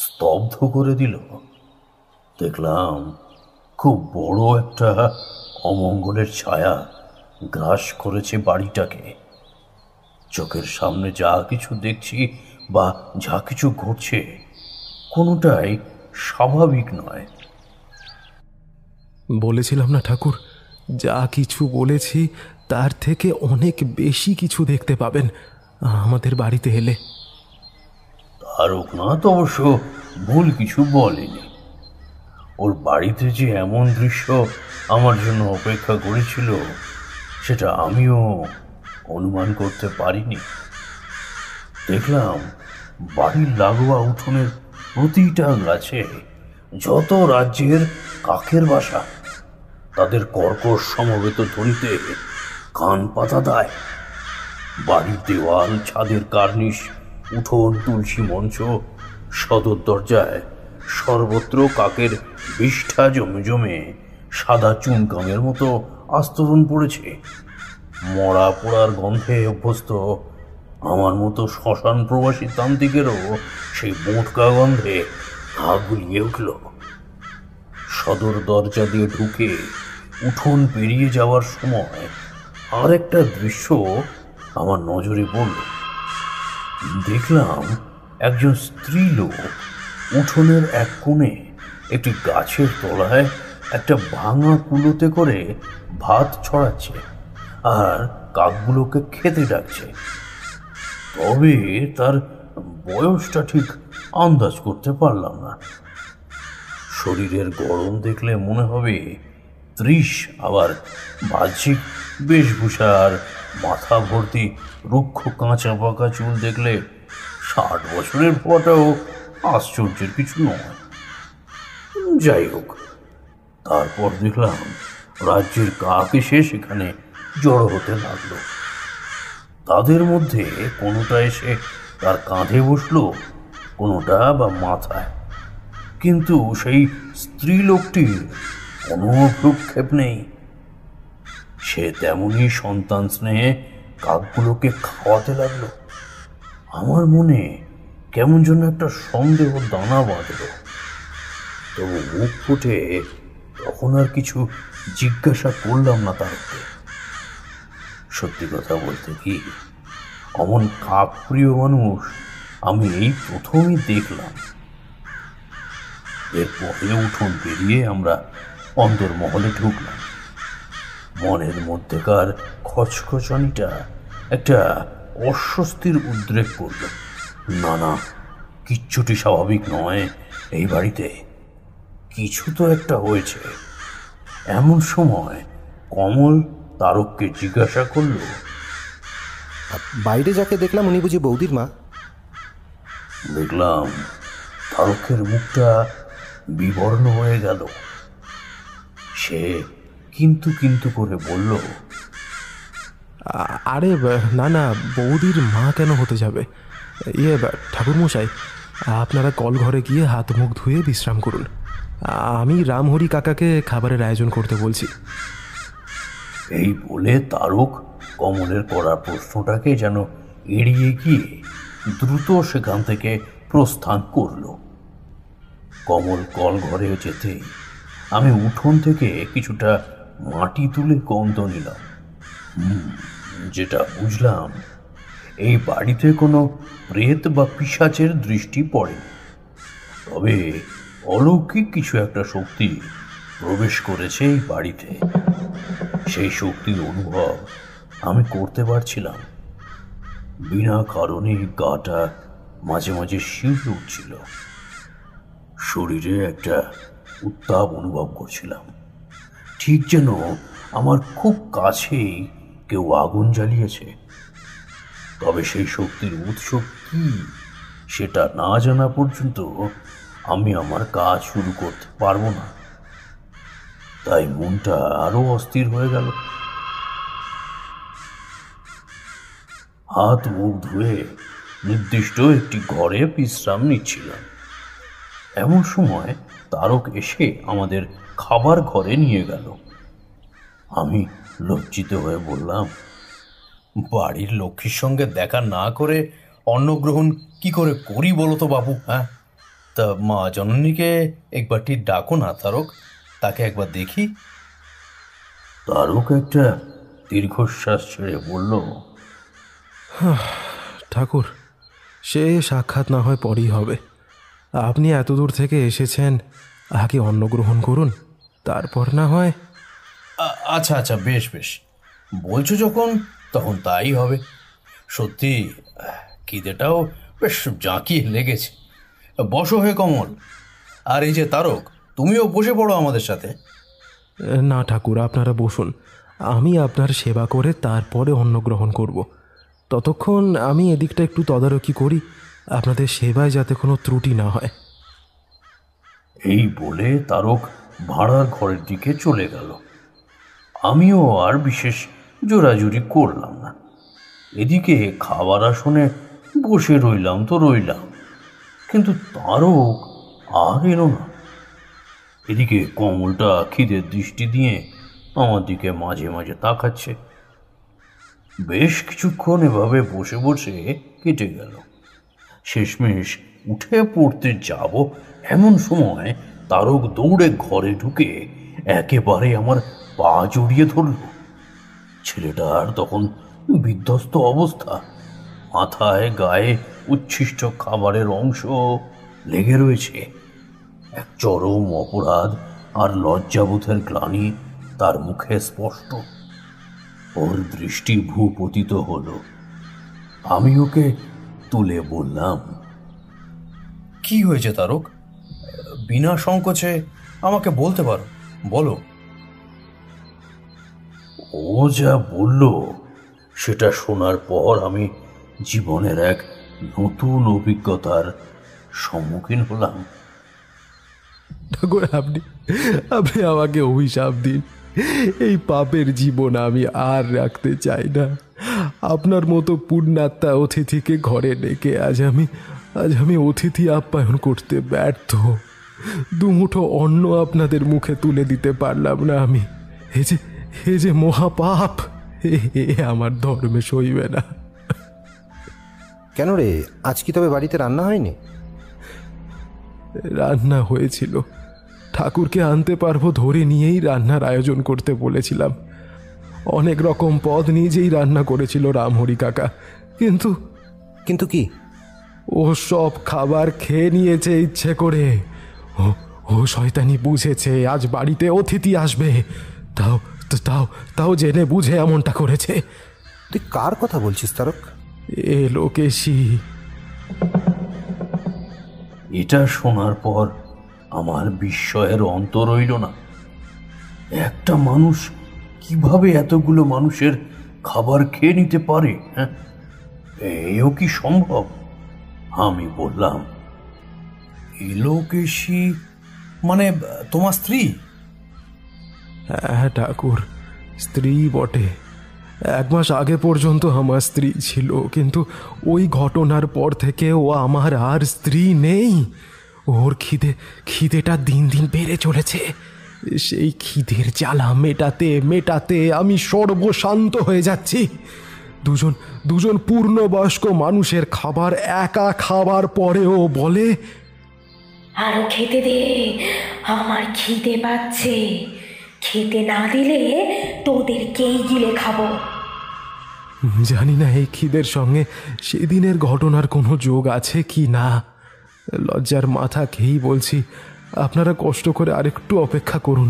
স্তব্ধ করে দিল। দেখলাম খুব বড় একটা অমঙ্গলের ছায়া গ্রাস করেছে বাড়িটাকে। চোখের সামনে যা কিছু দেখছি বা যা কিছু ঘটছে কোনোটাই স্বাভাবিক নয়। বলেছিলাম না ঠাকুর, যা কিছু বলেছি তার থেকে অনেক বেশি কিছু দেখতে পাবেন আমাদের বাড়িতে এলে। তারকনাথ অবশ্য ভুল কিছু বলেনি। ওর বাড়িতে যে এমন দৃশ্য আমার জন্য অপেক্ষা করেছিল সেটা আমিও অনুমান করতে পারিনি। দেখলাম বাড়ির লাগোয়া উঠোনের প্রতিটা গাছে যত রাজ্যের কাকের বাসা, তাদের কর্কশ সমবেত ধ্বনিতে কান পাতা দেয়। বাড়ির দেওয়াল, ছাদের কার্নিশ, উঠোন, তুলসী মঞ্চ, সদর দরজায় সর্বত্র কাকের বিষ্ঠা জমে জমে সাদা চুনকামের মতো আস্তরণ পড়েছে। মরা পোড়ার গন্ধে অভ্যস্ত আমার মতো শ্মশান প্রবাসী তান্ত্রিকেরও সেই মোটকা গন্ধে গা গুলিয়ে উঠল। সদর দরজা দিয়ে ঢুকে উঠোন পেরিয়ে যাওয়ার সময় আর একটা দৃশ্য আমার নজরে পড়ল। দেখলাম একজন স্ত্রী লোক উঠোনের এক কোণে একটি গাছের তলায় একটা ভাঙা কুলোতে করে ভাত ছড়াচ্ছে আর কাকগুলোকে খেতে ডাকছে। তবে তার বয়সটা ঠিক আন্দাজ করতে পারলাম না। শরীরের গড়ন দেখলে মনে হবে 30, আবার বাহ্যিক বেশভূষা আর মাথা ভর্তি রুক্ষ কাঁচা পাকা চুল দেখলে 60 বছরের হওয়াটাও আশ্চর্যের কিছু নয়। যাই হোক, তারপর দেখলাম রাজ্যের কাক এসে সেখানে জড়ো হতে লাগলো। তাদের মধ্যে কোনোটা এসে তার কাঁধে বসলো, কোনোটা বা মাথায়। কিন্তু সেই স্ত্রী লোকটির কোনো ভ্রুক্ষেপ নেই। সে তেমনি সন্তান স্নেহে কাকগুলোকে খাওয়াতে লাগলো। আমার মনে কেমন যেন একটা সন্দেহ দানা বাঁধল। তবু মুখ ফুটে তখন আর কিছু জিজ্ঞাসা করলাম না তাকে। সত্যি কথা বলতে কি, অমন কাক প্রিয় মানুষ আমি এই প্রথমই দেখলাম। এরপরে উঠোন পেরিয়ে আমরা অন্দরমহলে ঢুকলাম। মনের মধ্যেকার খচখচানিটা একটা অস্বস্তির উদ্রেক করল। না না, কিচ্ছুটি স্বাভাবিক নয় এই বাড়িতে, কিছু তো একটা হয়েছে। এমন সময় কমল তারককে জিজ্ঞাসা করল, বাইরে যাকে দেখলাম উনি বুঝি বৌদির মা? দেখলাম তারকের মুখটা বিবর্ণ হয়ে গেল। সে কিন্তু কিন্তু করে বলল, আরে না না, বৌদির মা কেন হতে যাবে? ঠাকুরমশাই, আপনারা কল ঘরে গিয়ে হাত মুখ ধুয়ে বিশ্রাম করুন। আমি রামহরি কাকাকে খাবারের আয়োজন করতে বলছি। এই বলে তারক কমলের করা প্রশ্নটাকে যেন এড়িয়ে গিয়ে দ্রুত সেখান থেকে প্রস্থান করল। কমল কল ঘরে যেতেই আমি উঠোন থেকে কিছুটা মাটি তুলে গন্ধ নিলাম। যেটা বুঝলাম, এই বাড়িতে কোনো প্রেত বা পিশাচের দৃষ্টি পড়ে, তবে অলৌকিক কিছু একটা শক্তি প্রবেশ করেছে এই বাড়িতে। সেই শক্তির অনুভব আমি করতে পারছিলাম। বিনা কারণে গাটা মাঝে মাঝে শিউরে উঠছিল, শরীরে একটা উত্তাপ অনুভব করছিলাম, ঠিক যেন আমার খুব কাছেই কেউ আগুন জ্বালিয়েছে। তবে সেই শক্তির উৎস কি সেটা না জানা পর্যন্ত আমি আমার কাজ শুরু করতে পারবো না। তাই মনটা আরো অস্থির হয়ে গেল। হাত মুখ ধুয়ে নির্দিষ্ট একটি ঘরে বিশ্রাম নিচ্ছিলাম। এমন সময় তারক এসে আমাদের খাবার ঘরে নিয়ে গেল। আমি লজ্জিত হয়ে বললাম, বাড়ির লক্ষ্মীর সঙ্গে দেখা না করে অন্নগ্রহণ কি করে করি বলো তো বাবু? হ্যাঁ, তা মা জননীকে একবারটি ডাকো না তারক, তাকে একবার দেখি। তারক একটা দীর্ঘশ্বাস ছেড়ে বলল, ঠাকুর, সে সাক্ষাৎ না হয় পরেই হবে। আপনি এত দূর থেকে এসেছেন, আগে অন্নগ্রহণ করুন, তারপর না হয়। আচ্ছা আচ্ছা, বেশ বেশ, বলছো যখন তখন তাই হবে। সত্যি খিদেটাও বেশ জাঁকিয়ে লেগেছে। বসো হে কমল, আর এই যে তারক, তুমিও বসে পড়ো আমাদের সাথে। না ঠাকুর, আপনারা বসুন, আমি আপনার সেবা করে তারপরে অন্নগ্রহণ করব। ততক্ষণ আমি এদিকটা একটু তদারকি করি, আপনাদের সেবায় যাতে কোনো ত্রুটি না হয়। এই বলে তারক ভাড়ার ঘরের দিকে চলে গেল। আমিও আর বিশেষ জোরাজুরি করলাম না। এদিকে খাবার আসনে বসে রইলাম তো রইলাম, কিন্তু তারক আর এলো না। এদিকে কমলটা খিদের দৃষ্টি দিয়ে আমার দিকে মাঝে মাঝে তাকাচ্ছে। বেশ কিছুক্ষণ এভাবে বসে বসে কেটে গেল। শেষমেশ উঠে পড়তে যাব এমন সময় তারক দৌড়ে ঘরে ঢুকে একেবারে আমার পা জড়িয়ে ধরল। ছেলেটার তখন বিধ্বস্ত অবস্থা, মাথায় গায়ে উচ্ছিষ্ট খাবারের অংশ লেগে রয়েছে। এক চরম অপরাধ আর লজ্জাবোধের গ্লানি তার মুখে স্পষ্ট। ওর দৃষ্টি ভূপতিত হলো। আমি ওকে তুলে বললাম, কি হয়েছে তারক? বিনা সংকোচে আমাকে বলতে পারো, বলো। ও যা বলল সেটা শোনার পর আমি জীবনের এক নতুন অভিজ্ঞতার সম্মুখীন হলাম। ঠাকুর, আপনি আমাকে অভিশাপ দিন, এই পাপের জীবন আমি আর রাখতে চাই না। আপনার মতো পুণ্যাত্মা অতিথিকে ঘরে ডেকে আজ আমি অতিথি আপ্যায়ন করতে ব্যর্থ। দুমুঠো অন্ন আপনাদের মুখে তুলে দিতে পারলাম না আমি। এ যে মহাপাপ, এ আমার ধর্মে সইবে না। কেন রে, আজ কি তবে বাড়িতে রান্না হয়নি? রান্না হয়েছিল, ঠাকুরকে আনতে পারবো ধরে নিয়েই রান্নার আয়োজন করতে বলেছিলাম। অনেক রকম পদ নিজেই রান্না করেছিল রামহরি কাকা, কিন্তু কি, ও সব খাবার খেয়ে নিয়েছে ইচ্ছে করে। ও শয়তানি বুঝেছে আজ বাড়িতে অতিথি আসবে, তাও জেনে বুঝে এমনটা করেছে। তুই কার কথা বলছিস তারক? এ লোকেশি। এটা শোনার পর আমার বিস্ময়ের অন্ত রইল না। একটা মানুষ কিভাবে এতগুলো মানুষের খাবার খেয়ে নিতে পারে? হ্যাঁ, এও কি সম্ভব? আমি বললাম, এলোকেশী মানে তোমার স্ত্রী? হ্যাঁ ঠাকুর, স্ত্রী বটে। 1 মাস আগে পর্যন্ত আমার স্ত্রী ছিল, কিন্তু ওই ঘটনার পর থেকে ও আমার আর স্ত্রী নেই। ওর খিদেটা দিন দিন বেড়ে চলেছে। সেই খিদের জ্বালা মেটাতে আমি সর্বশান্ত হয়ে যাচ্ছি। দুজন পূর্ণবয়স্ক মানুষের খাবার একা খাবার পরেও বলে, আরো খেতে দে, আমার খিদে পাচ্ছে। খেতে না দিলে তোদেরকেই গিলে খাবো। জানি না এই খিদের সঙ্গে সেদিনের ঘটনার কোনো যোগ আছে কি না। লজ্জার মাথা খেয়েই বলছি, আপনারা কষ্ট করে আরেকটু অপেক্ষা করুন।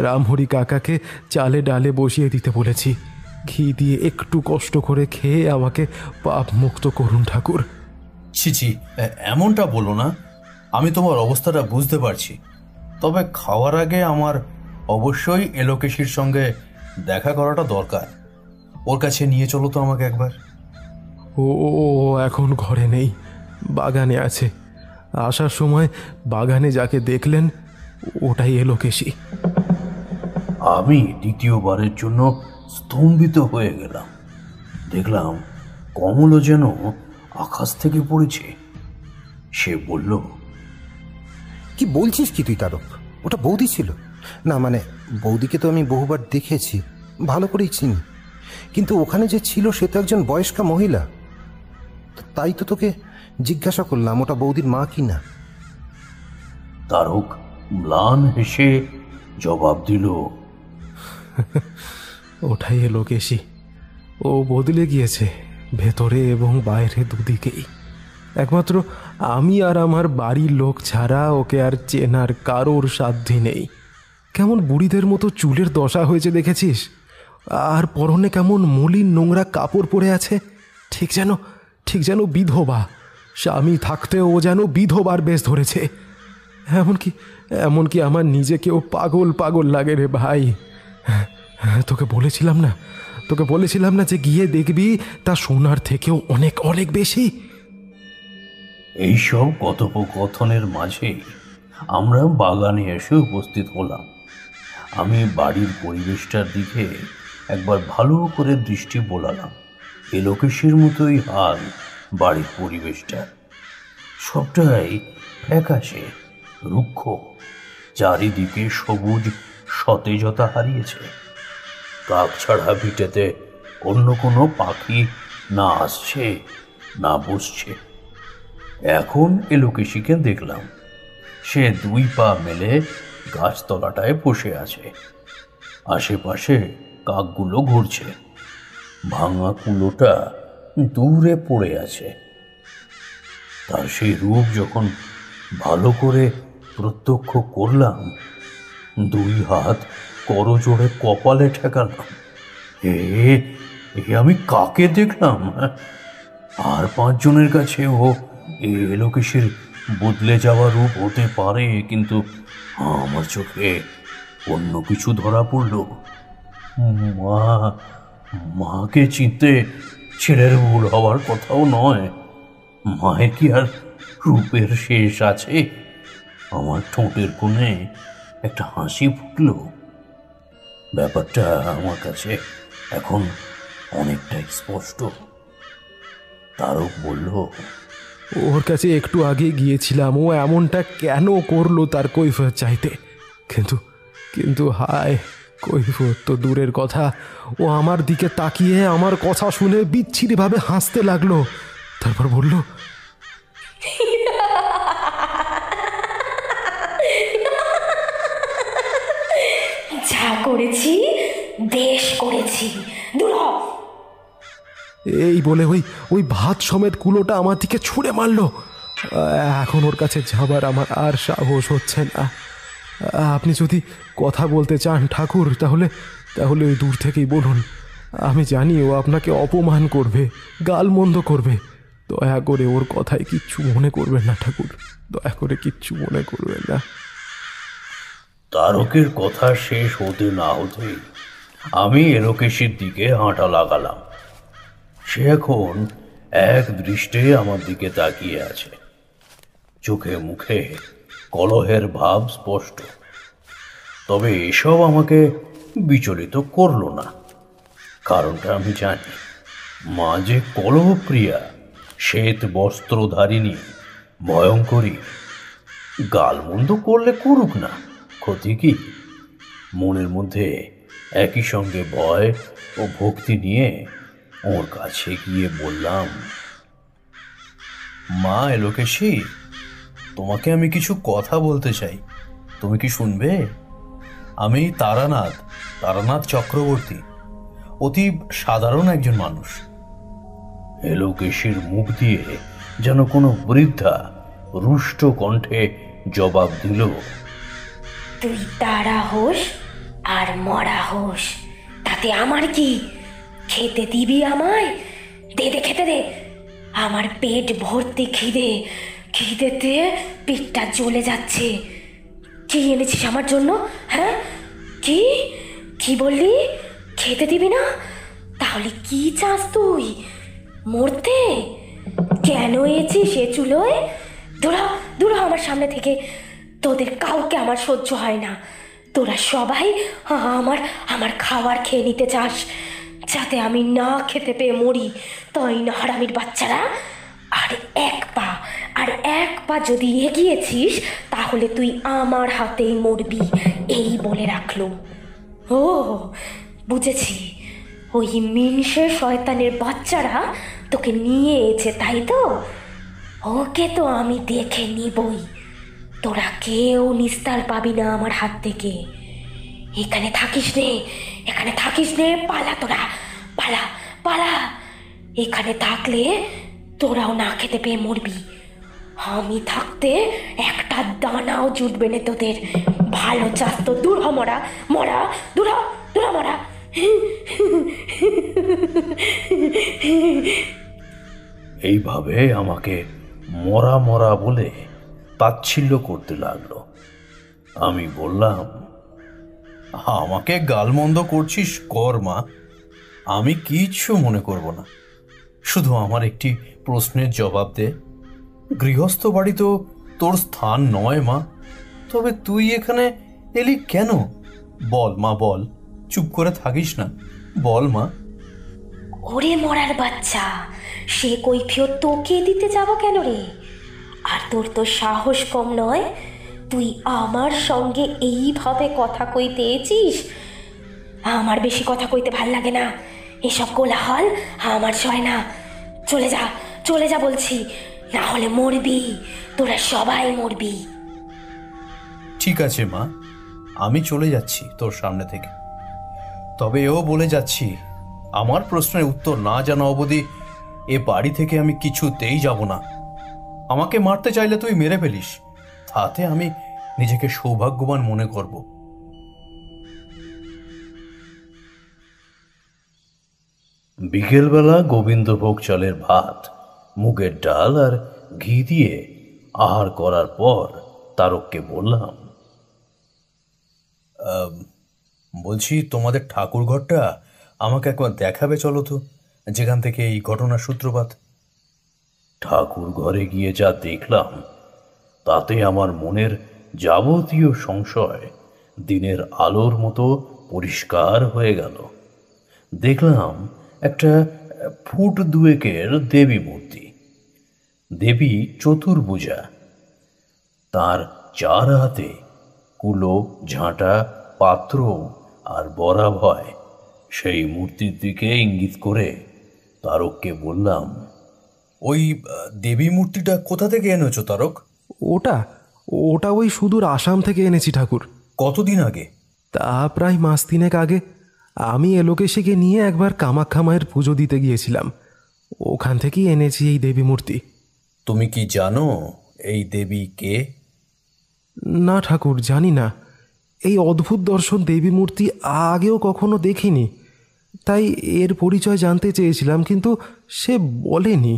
রামহরি কাকাকে চালে ডালে বসিয়ে দিতে বলেছি। ঘি দিয়ে একটু কষ্ট করে খেয়ে আমাকে পাপ মুক্ত করুন ঠাকুর। ছি ছি, এমনটা বলো না। আমি তোমার অবস্থাটা বুঝতে পারছি, তবে খাওয়ার আগে আমার অবশ্যই এলোকেশির সঙ্গে দেখা করাটা দরকার। ওর কাছে নিয়ে চলো তো আমাকে একবার। ও এখন ঘরে নেই, বাগানে আছে। আসার সময় বাগানে যাকে দেখলেন ওটাই এলোকেশী। আমি দ্বিতীয়বারের জন্য স্তম্ভিত হয়ে গেলাম। দেখলাম কমলও যেন আকাশ থেকে পড়েছে। সে বলল, কি বলছিস কি তুই তারক? ওটা বৌদি ছিল না? মানে বৌদিকে তো আমি বহুবার দেখেছি, ভালো করেই চিনি, কিন্তু ওখানে যে ছিল সে তো একজন বয়স্কা মহিলা। তাই তো তোকে জিজ্ঞাসা করলাম ওটা বৌদির মা কি না। তারক ম্লান হেসে জবাব দিল, ওটাই এলোকেশী। ও বদলে গিয়েছে ভেতরে এবং বাইরে দুদিকেই। একমাত্র আমি আর আমার বাড়ির লোক ছাড়া ওকে আর চেনার কারোর সাধ্যই নেই। কেমন বুড়িদের মতো চুলের দশা হয়েছে দেখেছিস? আর পরনে কেমন মলিন নোংরা কাপড় পরে আছে, ঠিক যেন বিধবা। স্বামী থাকতেও ও যেন বিধবার বেশ ধরেছে। এমনকি আমার নিজেকেও পাগল পাগল লাগে রে ভাই। তোকে বলেছিলাম না যে গিয়ে দেখবি তা সোনার থেকেও অনেক অনেক বেশি। এইসব কথোপকথনের মাঝে আমরা বাগানে এসে উপস্থিত হলাম। আমি বাড়ির পরিবেশটার দিকে একবার ভালো করে দৃষ্টি বোলালাম। এলোকেশীর মতোই হাল বাড়ির পরিবেশটা। সবটাই ফ্যাকাশে, রুক্ষ, চারিদিকে সবুজ সতেজতা হারিয়েছে। কাক ছাড়া ভিটেতে অন্য কোনো পাখি না আসছে না বসছে। এখন এলোকেশীকে দেখলাম, সে 2 পা মেলে গাছতলাটায় বসে আছে। আশেপাশে কাকগুলো ঘুরছে। ভাঙা কুলোটা দূরে পড়ে আছে। তার সেই রূপ যখন ভালো করে প্রত্যক্ষ করলাম, 2 হাত করজোড়ে কপালে ঠেকালাম। এ আমি কাকে দেখলাম? আর 5 জনের কাছে ও এলোকেশীর বদলে যাওয়া রূপ হতে পারে, কিন্তু আমার চোখে অন্য কিছু ধরা পড়ল। মাকে চিনতে ছেলের ভুল হওয়ার কথাও নয়। মায়ের কি আর রূপের শেষ আছে? আমার ঠোঁটের কোণে একটা হাসি ফুটল। ব্যাপারটা আমার কাছে এখন অনেকটাই স্পষ্ট। তারক বলল, ওর কাছে একটু আগে গিয়েছিলাম, ও এমনটা কেন করলো তার কৈফিয়ত চাইতে। কিন্তু হায়, কৈফিয়ত তো দূরের কথা, ও আমার দিকে তাকিয়ে আমার কথা শুনে বিচ্ছিরিভাবে হাসতে লাগলো। তারপর বলল, যা করেছি বেশ করেছি, দূর হ। এই বলে ওই ভাত সমেত কুলোটা আমার দিকে ছুঁড়ে মারলো। এখন ওর কাছে যাবার আমার আর সাহস হচ্ছে না। আপনি যদি কথা বলতে চান ঠাকুর, তাহলে ওই দূর থেকেই বলুন। আমি জানি ও আপনাকে অপমান করবে, গালমন্দ করবে। দয়া করে ওর কথায় কিচ্ছু মনে করবেন না ঠাকুর, দয়া করে কিচ্ছু মনে করবেন না। তারকের কথা শেষ হতে না হতেই আমি এলোকেশীর দিকে হাঁটা লাগালাম। সে এখন এক দৃষ্টে আমার দিকে তাকিয়ে আছে। চোখে মুখে কলহের ভাব স্পষ্ট। তবে এসব আমাকে বিচলিত করলো না। কারণটা আমি জানি। মা যে কলহপ্রিয়া, শ্বেত বস্ত্রধারিণী, ভয়ঙ্করী। গালমন্দ করলে করুক না, ক্ষতি কি? মনের মধ্যে একই সঙ্গে ভয় ও ভক্তি নিয়ে ওর কাছে গিয়ে বললাম, মা এলোকেশী, তোমাকে আমি কিছু কথা বলতে চাই, তুমি কি শুনবে? আমি তারানাথ চক্রবর্তী, অতি সাধারণ একজন মানুষ। এলোকেশের মুখ দিয়ে যেন কোনো বৃদ্ধা রুষ্ট কণ্ঠে জবাব দিল, তুই তারা হোস আর মরা হোস, তাতে আমার কি? খেতে দিবি আমায়? দে দে, খেতে দে। আমার পেট ভর্তি খিদেতে পেটটা জ্বলে যাচ্ছে। কি এনেছিস আমার জন্য? হ্যাঁ, কি বললি? খেতে দিবি না? তাহলে কি চাস তুই? মরতে? কেন এসেছিস এ চুলোয়? দূরা আমার সামনে থেকে। তোদের কাউকে আমার সহ্য হয় না। তোরা সবাই আমার খাবার খেয়ে নিতে চাস, যাতে আমি না খেতে পেয়ে মরি, তাই না হারামির বাচ্চারা? আর এক পা যদি এগিয়েছিস তাহলে তুই আমার হাতেই মরবি, এই বলে রাখলুম। ও বুঝেছি, ওই মিনসে শয়তানের বাচ্চারা তোকে নিয়ে এসেছে, তাই তো? ওকে তো আমি দেখে নিবই। তোরা কেউ নিস্তার পাবি না আমার হাত থেকে। এখানে থাকিস নে, পালা তোরা, পালা। এখানে থাকলে তোরাও না খেতে পেয়ে মরবি। আমি থাকতে একটা দানাও জুটবে না তোদের। ভালো চাস তো দূর হ, মরা, দূরা মরা। এইভাবে আমাকে মরা বলে তাচ্ছিল্য করতে লাগলো। আমি বললাম, আমাকে গালমন্দ করছিস কর মা, আমি কিচ্ছু মনে করব না। শুধু আমার একটি প্রশ্নের জবাব দে। গৃহস্থ বাড়ি তো তোর স্থান নয় মা, তবে তুই এখানে এলি কেন? বল মা, বল, চুপ করে থাকিস না, বল মা। ওরে মরার বাচ্চা, সে কৈফিয়ত তোকে দিতে যাব কেন রে? আর তোর তো সাহস কম নয়, তুই আমার সঙ্গে এইভাবে কথা কইতে এছিস? আমার বেশি কথা কইতে ভাল লাগে না, এসব কোলাহল আমার সয় না। চলে যা বলছি, না হলে মরবি, তোরা সবাই মরবি। ঠিক আছে মা, আমি চলে যাচ্ছি তোর সামনে থেকে। তবে এও বলে যাচ্ছি, আমার প্রশ্নের উত্তর না জানা অবধি এ বাড়ি থেকে আমি কিছুতেই যাব না। আমাকে মারতে চাইলে তুই মেরে ফেলিস, তাতে আমি নিজেকে সৌভাগ্যবান মনে করব। বিকেলবেলা গোবিন্দভোগ চালের ভাত, মুগের ডাল আর ঘি দিয়ে আহার করার পর তারককে বললাম, বলছি তোমাদের ঠাকুর ঘরটা আমাকে একবার দেখাবে চলো তো, যেখান থেকে এই ঘটনার সূত্রপাত। ঠাকুর ঘরে গিয়ে যা দেখলাম তাতে আমার মনের যাবতীয় সংশয় দিনের আলোর মতো পরিষ্কার হয়ে গেল। দেখলাম একটা ফুট দুয়েকের দেবী মূর্তি। দেবী চতুর্ভুজা, তার চার হাতে কুলো, ঝাঁটা, পাত্র আর বরাভয়। সেই মূর্তির দিকে ইঙ্গিত করে তারককে বললাম, ওই দেবী মূর্তিটা কোথা থেকে এনেছো তারক? ওটা ওই সুদূর আসাম থেকে এনেছি ঠাকুর। কতদিন আগে? তা প্রায় মাস 3 আগে। আমি এলোকেশীকে নিয়ে একবার কামাখ্যা মায়ের পুজো দিতে গিয়েছিলাম, ওখান থেকেই এনেছি এই দেবী মূর্তি। তুমি কি জানো এই দেবী কে? না ঠাকুর, জানি না। এই অদ্ভুত দর্শন দেবী মূর্তি আগেও কখনো দেখিনি, তাই এর পরিচয় জানতে চেয়েছিলাম, কিন্তু সে বলেনি।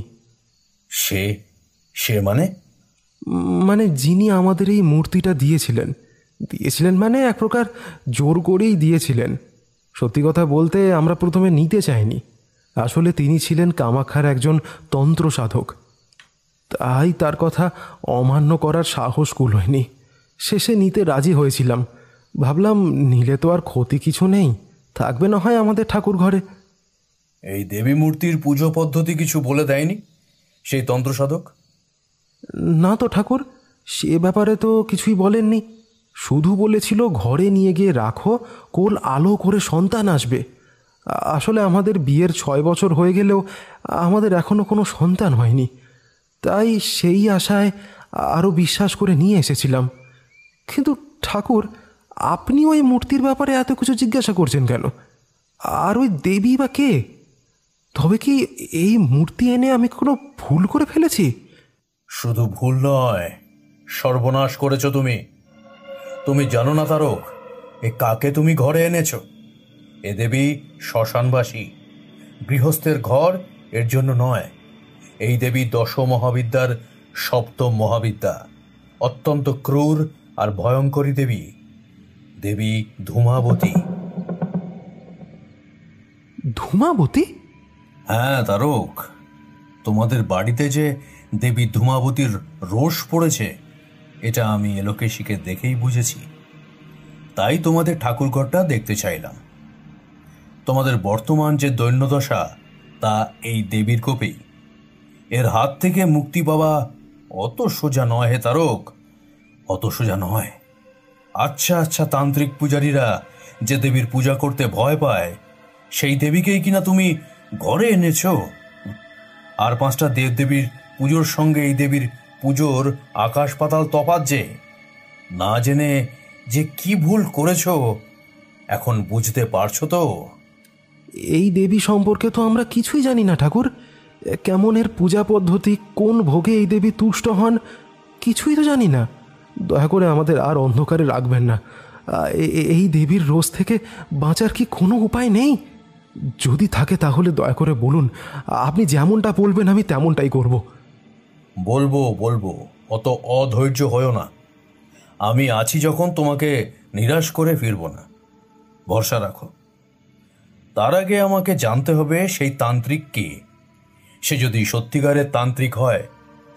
সে মানে যিনি আমাদের এই মূর্তিটা দিয়েছিলেন মানে এক প্রকার জোর করেই দিয়েছিলেন। সত্যি কথা বলতে আমরা প্রথমে নিতে চাইনি। আসলে তিনি ছিলেন কামাখ্যার একজন তন্ত্র সাধক, তাই তার কথা অমান্য করার সাহস কুলোয়নি। শেষে নিতে রাজি হয়েছিলাম। ভাবলাম নিলে তো আর ক্ষতি কিছু নেই, থাকবে না হয় আমাদের ঠাকুর ঘরে। এই দেবী মূর্তির পুজো পদ্ধতি কিছু বলে দেয়নি সেই তন্ত্র সাধক? না তো ঠাকুর, সে ব্যাপারে তো কিছুই বলেননি। শুধু বলেছিল ঘরে নিয়ে গিয়ে রাখো, কোল আলো করে সন্তান আসবে। আসলে আমাদের বিয়ের 6 বছর হয়ে গেলেও আমাদের এখনো কোনো সন্তান হয়নি, তাই সেই আশায় আরও বিশ্বাস করে নিয়ে এসেছিলাম। কিন্তু ঠাকুর, আপনি ওই মূর্তির ব্যাপারে এত কিছু জিজ্ঞাসা করছেন কেন? আর ওই দেবী বা কে? তবে কি এই মূর্তি এনে আমি কোনো ভুল করে ফেলেছি? শুধু ভুল নয়, সর্বনাশ করেছো তুমি। তুমি জানো না তারক, এ কাকে তুমি ঘরে এনেছো? এ দেবী শ্মশানবাসী, গৃহস্থের ঘর এর জন্য নয়। এই দেবী দশ মহাবিদ্যার সপ্তম মহাবিদ্যা, অত্যন্ত ক্রূর আর ভয়ঙ্করী দেবী, দেবী ধূমাবতী। ধূমাবতী? হ্যাঁ তারক, তোমাদের বাড়িতে যে দেবী ধূমাবতীর রোষ পড়েছে, এটা আমি এলোকেশীকে দেখেই বুঝেছি। তাই তোমাদের ঠাকুরঘরটা দেখতে চাইলাম। তোমাদের বর্তমান যে দৈন্যদশা, তা এই দেবীর কোপেই। এর হাত থেকে মুক্তি পাওয়া অত সোজা নয় হে তারক, অত সোজা নয়। আচ্ছা আচ্ছা তান্ত্রিক পূজারীরা যে দেবীর পূজা করতে ভয় পায়, সেই দেবীকেই কিনা তুমি ঘরে এনেছো। আর 5টা দেবদেবীর পুজোর সঙ্গে এই দেবীর পুজোর আকাশ পাতাল তফাৎ যে। না জেনে যে কি ভুল করেছো এখন বুঝতে পারছো তো? এই দেবী সম্পর্কে তো আমরা কিছুই জানি না ঠাকুর। কেমন এর পূজা পদ্ধতি, কোন ভোগে এই দেবী তুষ্ট হন, কিছুই তো জানি না। দয়া করে আমাদের আর অন্ধকারে রাখবেন না। এই দেবীর রোজ থেকে বাঁচার কি কোনো উপায় নেই? যদি থাকে তাহলে দয়া করে বলুন। আপনি যেমনটা বলবেন আমি তেমনটাই করব। বলবো বলবো, অত অধৈর্য হয়েও না। আমি আছি যখন তোমাকে নিরাশ করে ফিরব না, ভরসা রাখো। তার আগে আমাকে জানতে হবে সেই তান্ত্রিক কে। সে যদি সত্যিকারের তান্ত্রিক হয়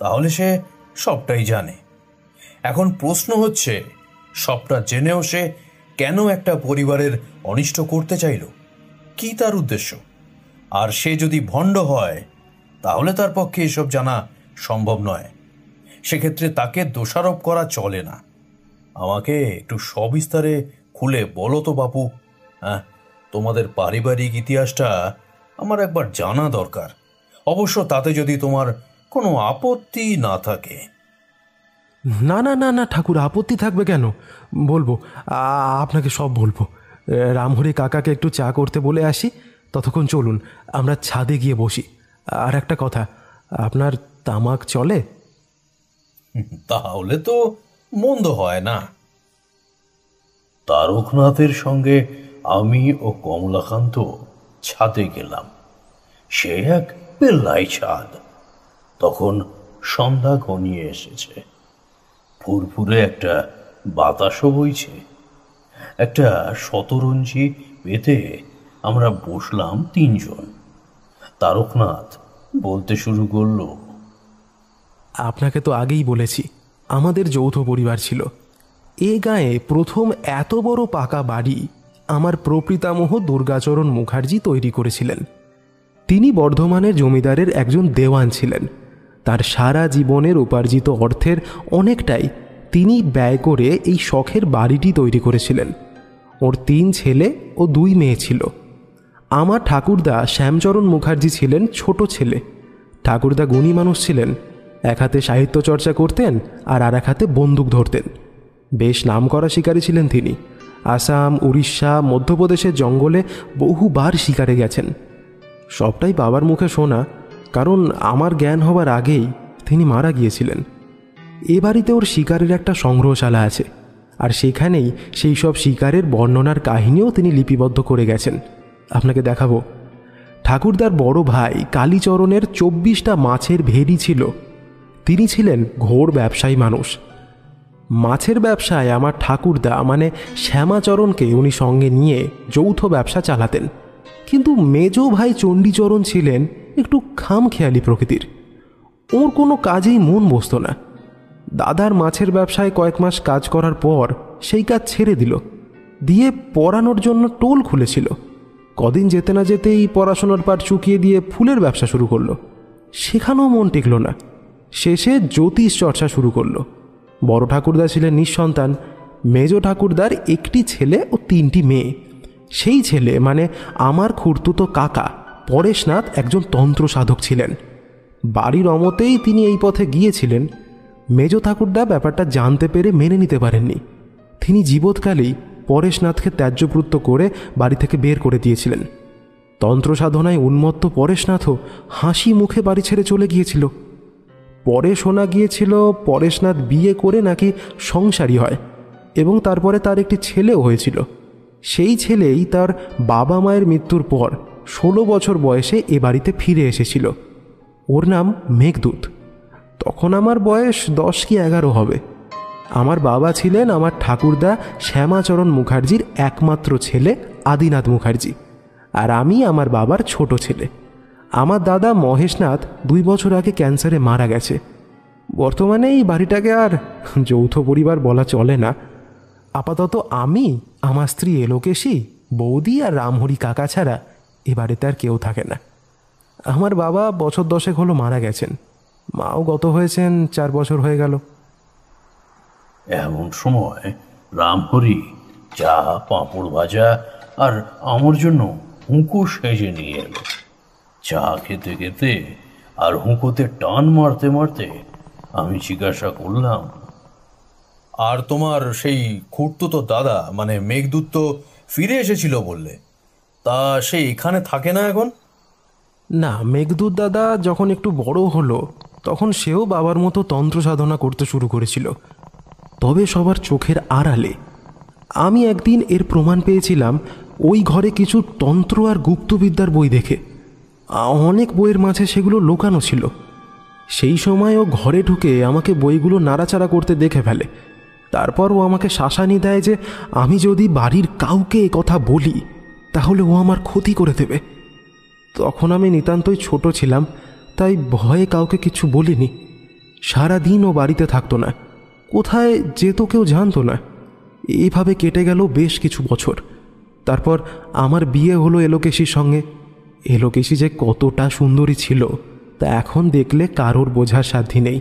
তাহলে সে সবটাই জানে। এখন প্রশ্ন হচ্ছে, সবটা জেনেও সে কেন একটা পরিবারের অনিষ্ট করতে চাইল? কি তার উদ্দেশ্য? আর সে যদি ভণ্ড হয় তাহলে তার পক্ষে এসব জানা সম্ভব নয়। সেক্ষেত্রে তাকে দোষারোপ করা চলে না। আমাকে একটু সবিস্তারে খুলে বলো তো বাপু। হ্যাঁ, তোমাদের পারিবারিক ইতিহাসটা আমার একবার জানা দরকার, অবশ্য তাতে যদি তোমার কোনো আপত্তি না থাকে। না না না না ঠাকুর, আপত্তি থাকবে কেন? বলবো, আপনাকে সব বলবো। রামহরি কাকাকে একটু চা করতে বলে আসি, ততক্ষণ চলুন আমরা ছাদে গিয়ে বসি। আর একটা কথা, আপনার তামাক চলে? তাহলে তো মন্দ হয় না। তারকনাথের সঙ্গে আমি ও কমলাকান্ত ছাদে গেলাম। সে এক পেল্লাই ছাদ। তখন সন্ধ্যা ঘনিয়ে এসেছে, ফুরফুরে একটা বাতাসও বইছে। একটা শতরঞ্জি পেতে আমরা বসলাম 3 জন। তারকনাথ বলতে শুরু করলো, আপনাকে তো আগেই বলেছি আমাদের যৌথ পরিবার ছিল। এ গায়ে প্রথম এত বড় পাকা বাড়ি আমার প্রপিতামহ দুর্গাচরণ মুখার্জি তৈরি করেছিলেন। তিনি বর্ধমানের জমিদারের একজন দেওয়ান ছিলেন। তার সারা জীবনের উপার্জিত অর্থের অনেকটাই তিনি ব্যয় করে এই শখের বাড়িটি তৈরি করেছিলেন। ওর 3 ছেলে ও 2 মেয়ে ছিল। আমার ঠাকুরদা শ্যামচরণ মুখার্জি ছিলেন ছোট ছেলে। ঠাকুরদা গুণী মানুষ ছিলেন, এক হাতে সাহিত্য চর্চা করতেন আর এক হাতে বন্দুক ধরতেন। বেশ নামকরা শিকারী ছিলেন তিনি। আসাম, উড়িষ্যা, মধ্যপ্রদেশের জঙ্গলে বহুবার শিকারে গেছেন। সবটাই বাবার মুখে শোনা, কারণ আমার জ্ঞান হবার আগেই তিনি মারা গিয়েছিলেন। এ বাড়িতে ওর শিকারের একটা সংগ্রহশালা আছে, আর সেখানেই সেই সব শিকারের বর্ণনার কাহিনীও তিনি লিপিবদ্ধ করে গেছেন। আপনাকে দেখাবো। ঠাকুরদার বড় ভাই কালীচরণের 24টা মাছের ভেড়ি ছিল। তিনি ছিলেন ঘোর ব্যবসায়ী মানুষ। মাছের ব্যবসায় আমার ঠাকুরদা মানে শ্যামাচরণকে উনি সঙ্গে নিয়ে যৌথ ব্যবসা চালাতেন। কিন্তু মেজ ভাই চণ্ডীচরণ ছিলেন একটু খামখেয়ালি প্রকৃতির। ওর কোনো কাজেই মন বসত না। দাদার মাছের ব্যবসায় কয়েক মাস কাজ করার পর সেই কাজ ছেড়ে দিল, দিয়ে পড়ানোর জন্য টোল খুলেছিল। কদিন যেতে না যেতেই পড়াশোনার পাট চুকিয়ে দিয়ে ফুলের ব্যবসা শুরু করলো। সেখানেও মন টিকল না, শেষে জ্যোতিষ চর্চা শুরু করলো। বড় ঠাকুরদা ছিলেন নিঃসন্তান। মেজ ঠাকুরদার 1টি ছেলে ও 3টি মেয়ে। সেই ছেলে মানে আমার খুড়তুতো কাকা পরেশনাথ একজন তন্ত্র সাধক ছিলেন। বাড়ির অমতেই তিনি এই পথে গিয়েছিলেন। মেজ ঠাকুরদা ব্যাপারটা জানতে পেরে মেনে নিতে পারেননি। তিনি জীবৎকালেই পরেশনাথকে ত্যায্যপ্রুত্য করে বাড়ি থেকে বের করে দিয়েছিলেন। তন্ত্র সাধনায় উন্মত্ত পরেশনাথও হাসি মুখে বাড়ি ছেড়ে চলে গিয়েছিল। পরে শোনা গিয়েছিল পরেশনাথ বিয়ে করে নাকি সংসারী হয় এবং তারপরে তার একটি ছেলেও হয়েছিল। সেই ছেলেই তার বাবা মায়ের মৃত্যুর পর 16 বছর বয়সে এ বাড়িতে ফিরে এসেছিল। ওর নাম মেঘদূত। তখন আমার বয়স 10 কি 11 হবে। আমার বাবা ছিলেন আমার ঠাকুরদা শ্যামাচরণ মুখার্জির একমাত্র ছেলে আদিনাথ মুখার্জি, আর আমি আমার বাবার ছোট ছেলে। আমার দাদা মহেশনাথ 2 বছর আগে ক্যান্সারে মারা গেছে। বর্তমানে এই বাড়িটাকে আর যৌথ পরিবার বলা চলে না। আপাতত আমি, আমার স্ত্রী এলোকেশী, বৌদি আর রামহরি কাকা ছাড়া এ বাড়িতে আর কেউ থাকে না। আমার বাবা বছর 10 হলো মারা গেছেন, মাও গত হয়েছেন 4 বছর হয়ে গেল। এমন সময় রামহরি চা, পাঁপড় ভাজা আর আমার জন্য হুঁকো সেজে নিয়ে এলো। চা খেতে খেতে আর হুঁকোতে টান মারতে মারতে আমি জিজ্ঞাসা করলাম, আর তোমার সেই খুড়তুতো দাদা মানে মেঘদূত তো ফিরে এসেছিল বললে, তা সে এখানে থাকে না এখন? না, মেঘদূত দাদা যখন একটু বড় হলো তখন সেও বাবার মতো তন্ত্র সাধনা করতে শুরু করেছিল, তবে সবার চোখের আড়ালে। আমি একদিন এর প্রমাণ পেয়েছিলাম ওই ঘরে কিছু তন্ত্র আর গুপ্তবিদ্যার বই দেখে। অনেক বইয়ের মাঝে সেগুলো লুকানো ছিল। সেই সময় ও ঘরে ঢুকে আমাকে বইগুলো নাড়াচাড়া করতে দেখে ফেলে। তারপর ও আমাকে শাসানি দেয় যে আমি যদি বাড়ির কাউকে এ কথা বলি তাহলে ও আমার ক্ষতি করে দেবে। তখন আমি নিতান্তই ছোট ছিলাম, তাই ভয়ে কাউকে কিছু বলিনি। সারাদিন ও বাড়িতে থাকতো না, কোথায় যেত কেউ জানতো না। এইভাবে কেটে গেল বেশ কিছু বছর। তারপর আমার বিয়ে হলো এলোকেশীর সঙ্গে। এলোকেশী যে কতটা সুন্দরী ছিল তা এখন দেখলে কারোর বোঝার সাধ্য নেই।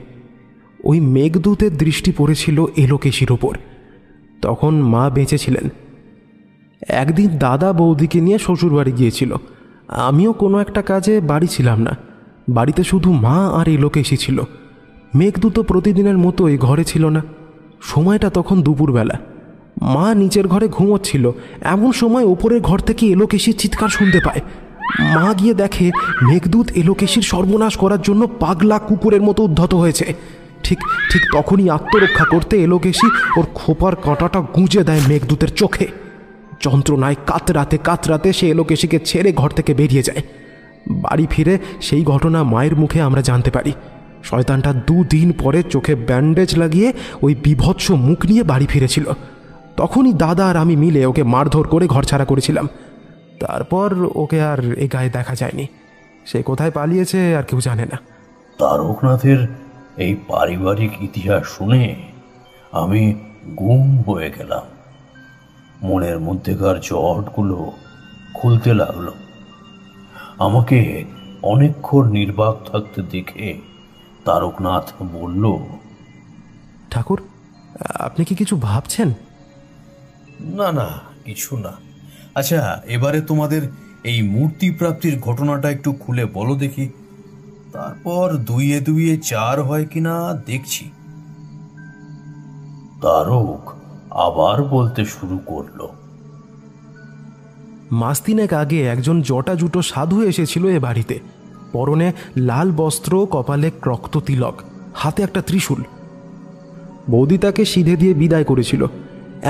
ওই মেঘদূতের দৃষ্টি পড়েছিল এলোকেশীর ওপর। তখন মা বেঁচে ছিলেন। একদিন দাদা বৌদিকে নিয়ে শ্বশুরবাড়ি গিয়েছিল। আমিও কোনো একটা কাজে বাড়ি ছিলাম না। বাড়িতে শুধু মা আর এলোকেশী ছিল। মেঘদূত প্রতিদিনের মতোই ঘরে ছিল না। সময়টা তখন দুপুরবেলা। মা নিচের ঘরে ঘুমোচ্ছিল। এমন সময় ওপরের ঘর থেকে এলোকেশীর চিৎকার শুনতে পায়। মা গিয়ে দেখে মেঘদূত এলোকেশীর সর্বনাশ করার জন্য পাগলা কুকুরের মতো উদ্ধত হয়েছে। ঠিক ঠিক তখনই আত্মরক্ষা করতে এলোকেশী ওর খোপার কাঁটাটা গুঁজে দেয় মেঘদূতের চোখে। যন্ত্রণায় কাতরাতে কাতরাতে সে এলোকেশীকে ছেড়ে ঘর থেকে বেরিয়ে যায়। বাড়ি ফিরে সেই ঘটনা মায়ের মুখে আমরা জানতে পারি। শয়তানটা 2 দিন পরে চোখে ব্যান্ডেজ লাগিয়ে ওই বিভৎস মুখ নিয়ে বাড়ি ফিরেছিল। তখনই দাদা আর আমি মিলে ওকে মারধর করে ঘরছাড়া করেছিলাম। তারপর ওকে আর এ গায়ে দেখা যায়নি। সে কোথায় পালিয়েছে আর কেউ জানে না। তারকনাথের এই পারিবারিক ইতিহাস শুনে আমি গুম হয়ে গেলাম। মনের মধ্যেকার জটগুলো খুলতে লাগলো। আমাকে অনেকক্ষণ নির্বাক থাকতে দেখে তারকনাথ বলল, ঠাকুর, আপনি কি কিছু ভাবছেন? না না, কিছু না। আচ্ছা, এবারে তোমাদের এই মূর্তি প্রাপ্তির ঘটনাটা একটু খুলে বলো দেখি, তারপর 2 এ 4 হয় কিনা দেখছি। তারক আবার বলতে শুরু করলো, মাস 3 আগে একজন জটা জুটো সাধু এসেছিল এ বাড়িতে। পরনে লাল বস্ত্র, কপালে রক্ত তিলক, হাতে একটা ত্রিশূল। বৌদি তাকে সিধে দিয়ে বিদায় করেছিল।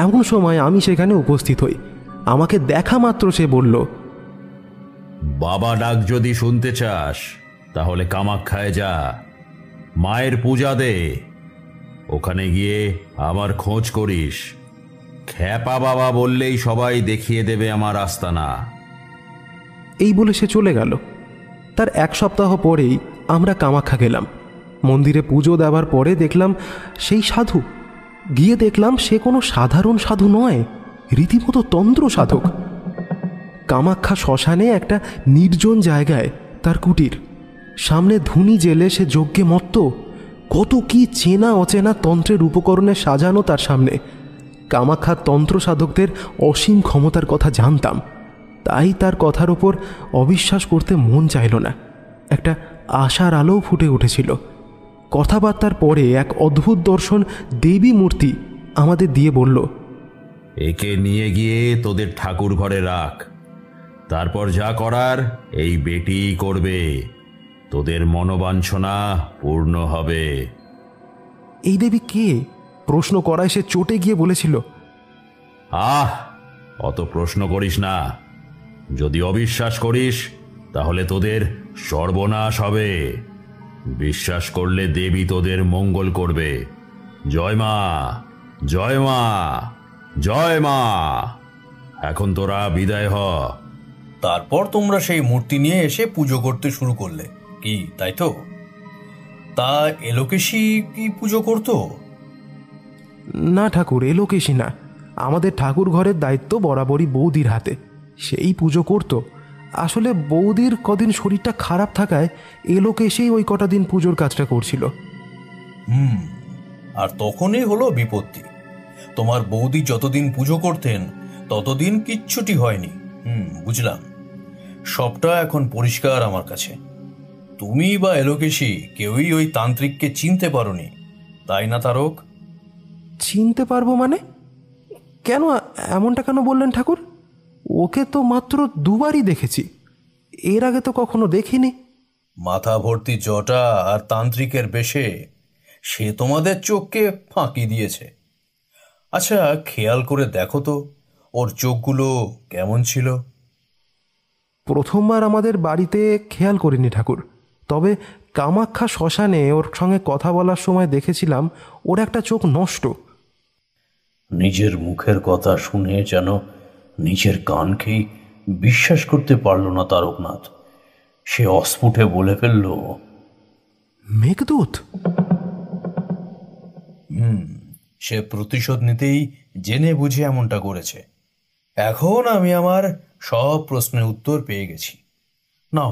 এমন সময় আমি সেখানে উপস্থিত হই। আমাকে দেখা মাত্র সে বলল, বাবা ডাক যদি শুনতে চাস তাহলে কামাখ্যায় যা, মায়ের পূজা দে, ওখানে গিয়ে আমার খোঁজ করিস। খ্যাপা বাবা বললেই সবাই দেখিয়ে দেবে আমার আস্তানা। এই বলে সে চলে গেল। তার 1 সপ্তাহ পরেই আমরা কামাখ্যা গেলাম। মন্দিরে পুজো দেওয়ার পরে দেখলাম সেই সাধু। গিয়ে দেখলাম সে কোনো সাধারণ সাধু নয়, রীতিমতো তন্ত্র সাধক। কামাখ্যা শ্মশানে একটা নির্জন জায়গায় তার কুটির। সামনে ধুনি জেলে সে যজ্ঞে মত্ত। কত কি চেনা অচেনা তন্ত্রের উপকরণে সাজানো তার সামনে। কামাখ্যার তন্ত্র সাধকদের অসীম ক্ষমতার কথা জানতাম, তাই তার কথার ওপর অবিশ্বাস করতে মন চাইল না। একটা আশার আলোও ফুটে উঠেছিল। কথাবার্তার পরে এক অদ্ভুত দর্শন দেবী মূর্তি আমাদের দিয়ে বলল, একে নিয়ে গিয়ে তোদের ঠাকুর ঘরে রাখ, তারপর যা করার এই বেটিই করবে, তোদের মনোবাঞ্ছনা পূর্ণ হবে। এই দেবী কে? প্রশ্ন করায় সে চটে গিয়ে বলেছিল, আহ, অত প্রশ্ন করিস না। যদি অবিশ্বাস করিস তাহলে তোদের সর্বনাশ হবে। বিশ্বাস করলে দেবী তোদের মঙ্গল করবে। জয় মা, জয় মা, জয় মা। এখন তোরা বিদায় হ। তারপর তোমরা সেই মূর্তি নিয়ে এসে পুজো করতে শুরু করলে, কি তাই তো? তা এলোকেশী কি পুজো করতো? না ঠাকুর, এলোকেশী না। আমাদের ঠাকুর ঘরের দায়িত্ব বরাবরই বৌদির হাতে, সেই পুজো করত। আসলে বৌদির কদিন শরীরটা খারাপ থাকায় এলোকেশী ওই কটা দিন পুজোর কাজটা করছিল। আর তখনই হলো বিপত্তি। তোমার বৌদি যতদিন পুজো করতেন ততদিন কিচ্ছুটি হয়নি। বুঝলাম, সবটা এখন পরিষ্কার আমার কাছে। তুমি বা এলোকেশী কেউই ওই তান্ত্রিককে চিনতে পারোনি, তাই না তারক? চিনতে পারবো মানে? কেন এমনটা কেন বললেন ঠাকুর? ওকে তো মাত্র দুবারই দেখেছি, এর আগে তো কখনো দেখিনি। মাথা ভর্তি জটা আর তান্ত্রিকের বেশে সে তোমাদের চোখকে ফাঁকি দিয়েছে। আচ্ছা, খেয়াল করে দেখো তো ওর চোখগুলো কেমন ছিল? প্রথমবার আমাদের বাড়িতে খেয়াল করিনি ঠাকুর, তবে কামাখ্যা শ্মশানে ওর সঙ্গে কথা বলার সময় দেখেছিলাম ওর একটা চোখ নষ্ট। নিজের মুখের কথা শুনে যেন নিজের কানকেই বিশ্বাস করতে পারল না তারকনাথ। সে অস্ফুটে বলে ফেলল, মেঘদূত। সে প্রতিশোধ নিতেই জেনে বুঝে এমনটা করেছে। এখন আমি আমার সব প্রশ্নের উত্তর পেয়ে গেছি। নাও,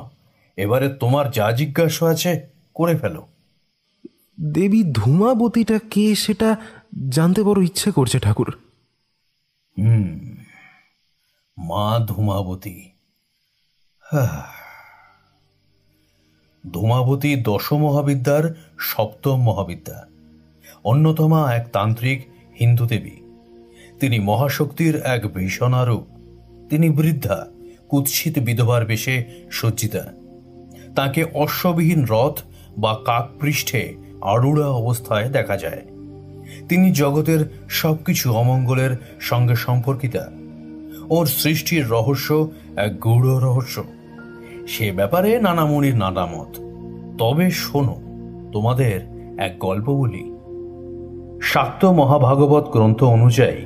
এবারে তোমার যা জিজ্ঞাসা আছে করে ফেলো। দেবী ধূমাবতীটা কে সেটা জানতে বড় ইচ্ছে করছে ঠাকুর। মা ধূমাবতী। ধূমাবতী দশমহাবিদ্যার সপ্তম মহাবিদ্যা, অন্যতমা এক তান্ত্রিক হিন্দু দেবী। তিনি মহাশক্তির এক ভীষণা রূপ। তিনি বৃদ্ধা, কুৎসিত বিধবার বেশে সজ্জিতা। তাকে অশ্ববিহীন রথ বা কাকপৃষ্ঠে আড়ুড়া অবস্থায় দেখা যায়। তিনি জগতের সবকিছু অমঙ্গলের সঙ্গে সম্পর্কিতা। ওর সৃষ্টির রহস্য এক গূঢ় রহস্য। সে ব্যাপারে নানা মুনির নানা মত। তবে শোনো, তোমাদের এক গল্প বলি। শাক্ত মহাভাগবত গ্রন্থ অনুযায়ী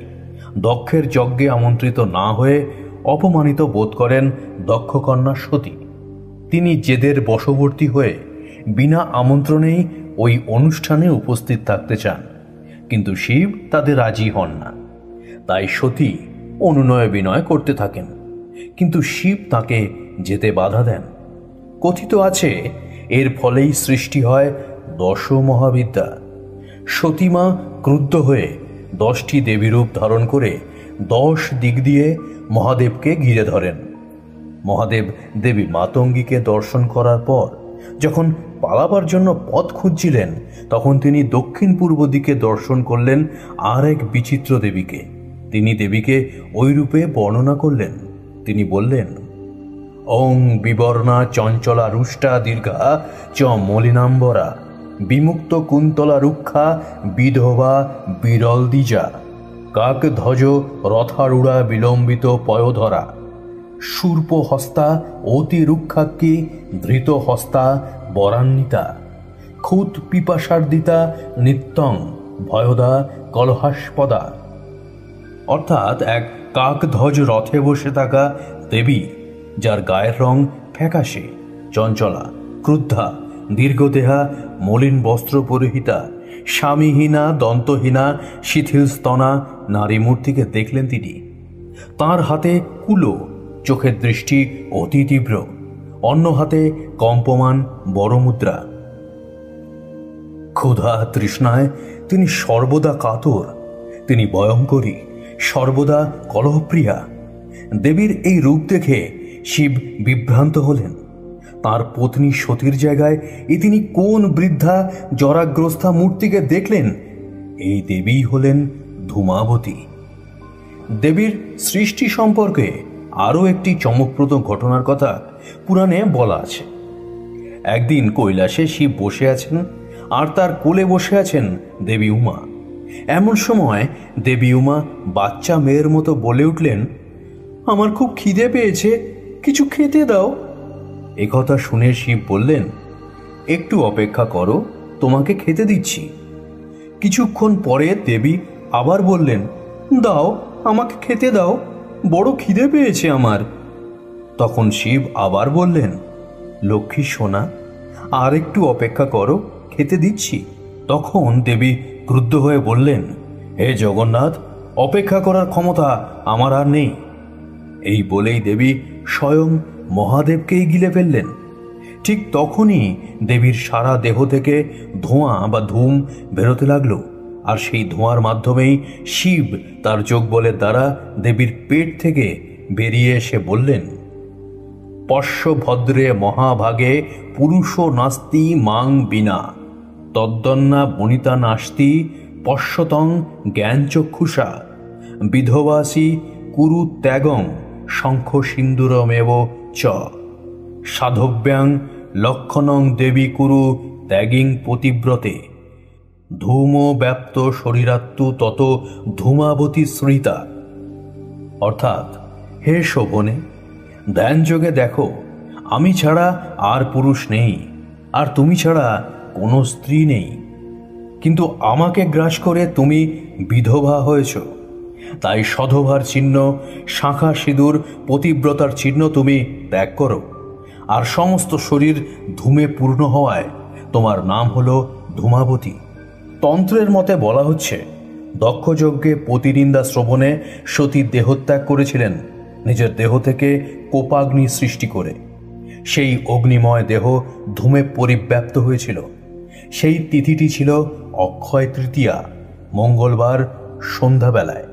দক্ষের যজ্ঞে আমন্ত্রিত না হয়ে অপমানিত বোধ করেন দক্ষকন্যা সতী। তিনি জেদের বশবর্তী হয়ে বিনা আমন্ত্রণেই ওই অনুষ্ঠানে উপস্থিত থাকতে চান, কিন্তু শিব তাদের রাজি হন না। তাই সতী অনুনয় বিনয় করতে থাকেন, কিন্তু শিব তাকে যেতে বাধা দেন। কথিত আছে এর ফলেই সৃষ্টি হয় দশ মহাবিদ্যা। সতীমা ক্রুদ্ধ হয়ে 10টি দেবীরূপ ধারণ করে 10 দিক দিয়ে মহাদেবকে ঘিরে ধরেন। মহাদেব দেবী মাতঙ্গীকে দর্শন করার পর যখন পালাবার জন্য পথ খুঁজছিলেন, তখন তিনি দক্ষিণ পূর্ব দিকে দর্শন করলেন আর এক বিচিত্র দেবীকে। তিনি দেবীকে ওই রূপে বর্ণনা করলেন। তিনি বললেন, ওং বিবর্ণা চঞ্চলা রুষ্টা দীর্ঘা চ মলিনাম্বরা বিমুক্ত কুন্তলা রুক্ষা বিধবা বিরল দ্বিজা কাক ধ্বজ রথারুড়া বিলম্বিত পয়োধরা শূর্প হস্তা অতি রুক্ষাক্ষী ধৃত হস্তা বরান্বিতা খুত পিপাসার্দিতা নিত্যং ভয়দা কলহাস্পদা। অর্থাৎ এক কাকধ্বজ রথে বসে থাকা দেবী, যার গায়ের রং ফ্যাকাশে, চঞ্চলা, ক্রুদ্ধা, দীর্ঘদেহা, মলিন বস্ত্র পরিহিতা, স্বামীহীনা, দন্তহীনা, শিথিল স্তনা নারী মূর্তিকে দেখলেন তিনি। তাঁর হাতে কুলো, চোখের দৃষ্টি অতি তীব্র, অন্য হাতে কম্পমান বড় মুদ্রা। ক্ষুধা তৃষ্ণায় তিনি সর্বদা কাতর, তিনি ভয়ঙ্করী, সর্বদা কলহপ্রিয়া। দেবীর এই রূপ দেখে শিব বিভ্রান্ত হলেন। তার পত্নী সতীর জায়গায় তিনি কোন বৃদ্ধা জরাগ্রস্তা মূর্তিকে দেখলেন? এই দেবী হলেন ধূমাবতী। দেবীর সৃষ্টি সম্পর্কে আরও একটি চমকপ্রদ ঘটনার কথা পুরাণে বলা আছে। একদিন কৈলাসে শিব বসে আছেন আর তার কোলে বসে আছেন দেবী উমা। এমন সময় দেবী উমা বাচ্চা মেয়ের মতো বলে উঠলেন, আমার খুব খিদে পেয়েছে, কিছু খেতে দাও। একথা শুনে শিব বললেন, একটু অপেক্ষা করো, তোমাকে খেতে দিচ্ছি। কিছুক্ষণ পরে দেবী আবার বললেন, দাও, আমাকে খেতে দাও, বড় খিদে পেয়েছে আমার। তখন শিব আবার বললেন, লক্ষ্মী সোনা, আর একটু অপেক্ষা করো, খেতে দিচ্ছি। তখন দেবী ক্রুদ্ধ হয়ে বললেন, হে জগন্নাথ, অপেক্ষা করার ক্ষমতা আমার আর নেই। এই বলেই দেবী স্বয়ং মহাদেবকেই গিলে ফেললেন। ঠিক তখনই দেবীর সারা দেহ থেকে ধোঁয়া বা ধূম বেরোতে লাগলো, আর সেই ধোঁয়ার মাধ্যমেই শিব তার যোগবলের দ্বারা দেবীর পেট থেকে বেরিয়ে এসে বললেন, পশ্য ভদ্রে মহাভাগে পুরুষ নাস্তি মাং বিনা তদ্দন্না বনিতা নাস্তি পশ্যতং জ্ঞানচক্ষুষা বিধবাসী কুরু ত্যাগং শঙ্খ সিন্দুরমেব চ সাধব্যাং লক্ষণং দেবী কুরু ত্যাগিং পতিব্রতে ধূম ব্যাপ্ত শরীরাত্তু তত ধূমাবতী স্মৃতা। অর্থাৎ, হে শোভনে, ধ্যানযোগে দেখো, আমি ছাড়া আর পুরুষ নেই, আর তুমি ছাড়া কোনো স্ত্রী নেই, কিন্তু আমাকে গ্রাস করে তুমি বিধবা হয়েছ। তাই সধবার চিহ্ন, শাঁখা সিঁদুর, পতিব্রতার চিহ্ন তুমি ত্যাগ করো, আর সমস্ত শরীর ধূমে পূর্ণ হওয়ায় তোমার নাম হলো ধূমাবতী। তন্ত্রের মতে বলা হচ্ছে, দক্ষযজ্ঞে পতিনিন্দা শ্রবণে সতী দেহত্যাগ করেছিলেন নিজের দেহ থেকে কোপাগ্নি সৃষ্টি করে। সেই অগ্নিময় দেহ ধূমে পরিব্যাপ্ত হয়েছিল। সেই তিথিটি ছিল অক্ষয় তৃতীয়া, মঙ্গলবার সন্ধ্যাবেলায়।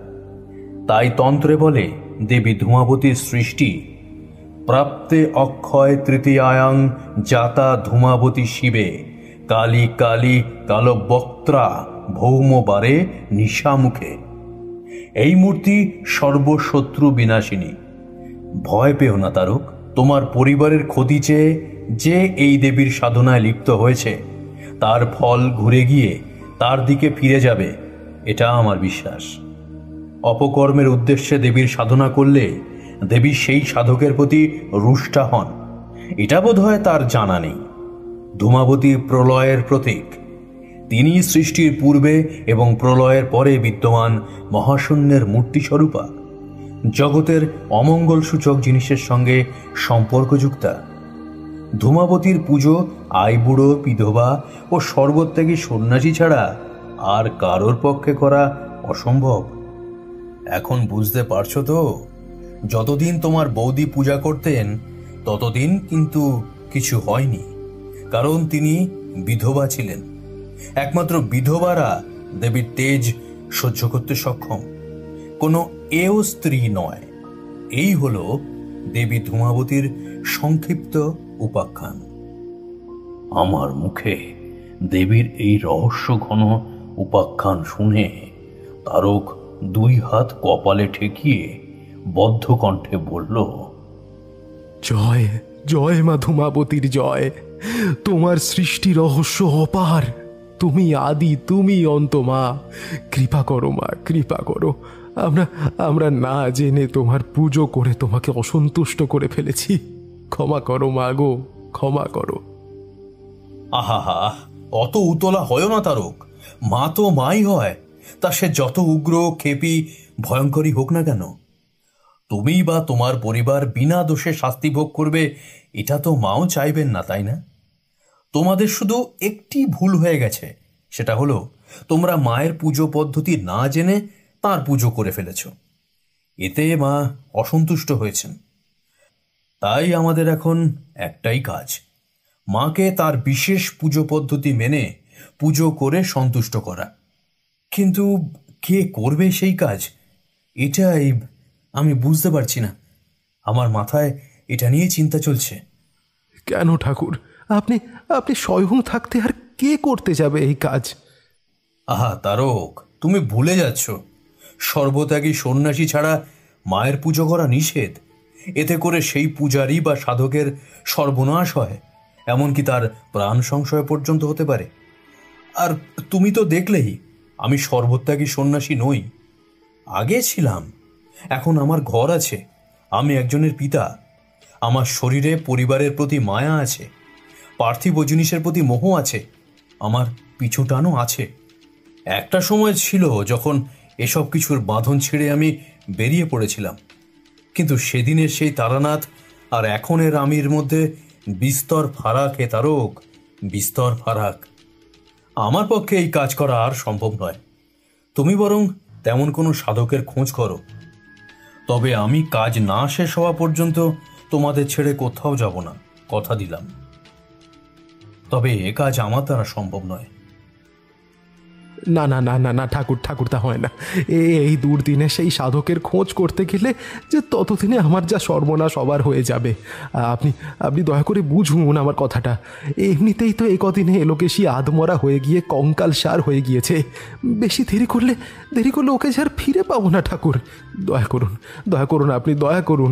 তাই তন্ত্রে বলে, দেবী ধূমাবতীর সৃষ্টি প্রাপ্তে অক্ষয় তৃতীয়ায়াং জাতা ধূমাবতী শিবে কালী কালী কালবক্ত্রা ভৌমবারে নিশামুখে। এই মূর্তি সর্বশত্রু বিনাশিনী। ভয় পেও না তারক, তোমার পরিবারের ক্ষতি চেয়ে যে এই দেবীর সাধনায় লিপ্ত হয়েছে, তার ফল ঘুরে গিয়ে তার দিকে ফিরে যাবে, এটা আমার বিশ্বাস। অপকর্মের উদ্দেশ্যে দেবীর সাধনা করলে দেবী সেই সাধকের প্রতি রুষ্টা হন, এটা বোধ হয় তার জানা নেই। ধূমাবতী প্রলয়ের প্রতীক। তিনি সৃষ্টির পূর্বে এবং প্রলয়ের পরে বিদ্যমান মহাশূন্যের মূর্তিস্বরূপা, জগতের অমঙ্গলসূচক জিনিসের সঙ্গে সম্পর্কযুক্তা। ধূমাবতীর পুজো আইবুড়ো, বিধবা ও সর্বত্যাগী সন্ন্যাসী ছাড়া আর কারোর পক্ষে করা অসম্ভব। এখন বুঝতে পারছো তো? যতদিন তোমার বৌদি পূজা করতেন ততদিন কিন্তু কিছু হয়নি, কারণ তিনি বিধবা ছিলেন। একমাত্র বিধবারা দেবীর তেজ সহ্য করতে সক্ষম, কোনো এও স্ত্রী নয়। এই হলো দেবী ধূমাবতীর সংক্ষিপ্ত উপাখ্যান। আমার মুখে দেবীর এই রহস্য ঘন উপাখ্যান শুনে তারক দুই হাত কপালে ঠেকিয়ে বদ্ধ কণ্ঠে বলল, জয় জয় মা ধূমাবতীর জয়। তোমার সৃষ্টি রহস্য অপার। তুমি আদি, তুমি অন্ত মা। কৃপা করো মা, কৃপা করো। আমরা না জেনে তোমার পুজো করে তোমাকে অসন্তুষ্ট করে ফেলেছি। ক্ষমা করো মা গো, ক্ষমা করো। আহা, অত উতলা হয় না তারক। মা তো মাই হয়, তা সে যত উগ্র, খেপি, ভয়ঙ্করই হোক না কেন। তুমি বা তোমার পরিবার বিনা দোষে শাস্তি ভোগ করবে, এটা তো মাও চাইবেন না, তাই না? তোমাদের শুধু একটি ভুল হয়ে গেছে, সেটা হলো তোমরা মায়ের পুজো পদ্ধতি না জেনে তার পুজো করে ফেলেছ। এতে মা অসন্তুষ্ট হয়েছেন। তাই আমাদের এখন একটাই কাজ, মাকে তার বিশেষ পুজো পদ্ধতি মেনে পুজো করে সন্তুষ্ট করা। কিন্তু কে করবে সেই কাজ, এটাই আমি বুঝতে পারছি না। আমার মাথায় এটা নিয়ে চিন্তা চলছে। কেন ঠাকুর? আপনি আপনি স্বয়ং থাকতে আর কে করতে যাবে এই কাজ? আহা তারক, তুমি ভুলে যাচ্ছ, সর্বত্যাগী সন্ন্যাসী ছাড়া মায়ের পুজো করা নিষেধ। এতে করে সেই পূজারী বা সাধকের সর্বনাশ হয়, এমনকি তার প্রাণ সংশয় পর্যন্ত হতে পারে। আর তুমি তো দেখলেই আমি সর্বত্যাগী সন্ন্যাসী নই। আগে ছিলাম, এখন আমার ঘর আছে, আমি একজনের পিতা, আমার শরীরে পরিবারের প্রতি মায়া আছে, পার্থিব জিনিসের প্রতি মোহ আছে, আমার পিছু টানও আছে। একটা সময় ছিল যখন এসব কিছুর বাঁধন ছেড়ে আমি বেরিয়ে পড়েছিলাম, কিন্তু সেদিনের সেই তারানাথ আর এখনের আমির মধ্যে বিস্তর ফারাক। হে তারক, বিস্তর ফারাক। আমার পক্ষে এই কাজ করা আর সম্ভব নয়। তুমি বরং তেমন কোনো সাধকের খোঁজ করো, তবে আমি কাজ না শেষ হওয়া পর্যন্ত তোমাদের ছেড়ে কোথাও যাব না, কথা দিলাম। তবে এ কাজ আমার দ্বারা সম্ভব নয়। না না না না না ঠাকুর, ঠাকুর, তা হয় না। এই দুর্দিনে সেই সাধকের খোঁজ করতে গেলে যে ততদিনে আমার যা সর্বনাশ হবার হয়ে যাবে। আপনি আপনি দয়া করে বুঝুন আমার কথাটা। এমনিতেই তো এই কদিনে এলোকেশী আধমরা হয়ে গিয়ে কঙ্কাল সার হয়ে গিয়েছে। বেশি দেরি করলে ওকে যে আর ফিরে পাবো না ঠাকুর। দয়া করুন, দয়া করুন, আপনি দয়া করুন।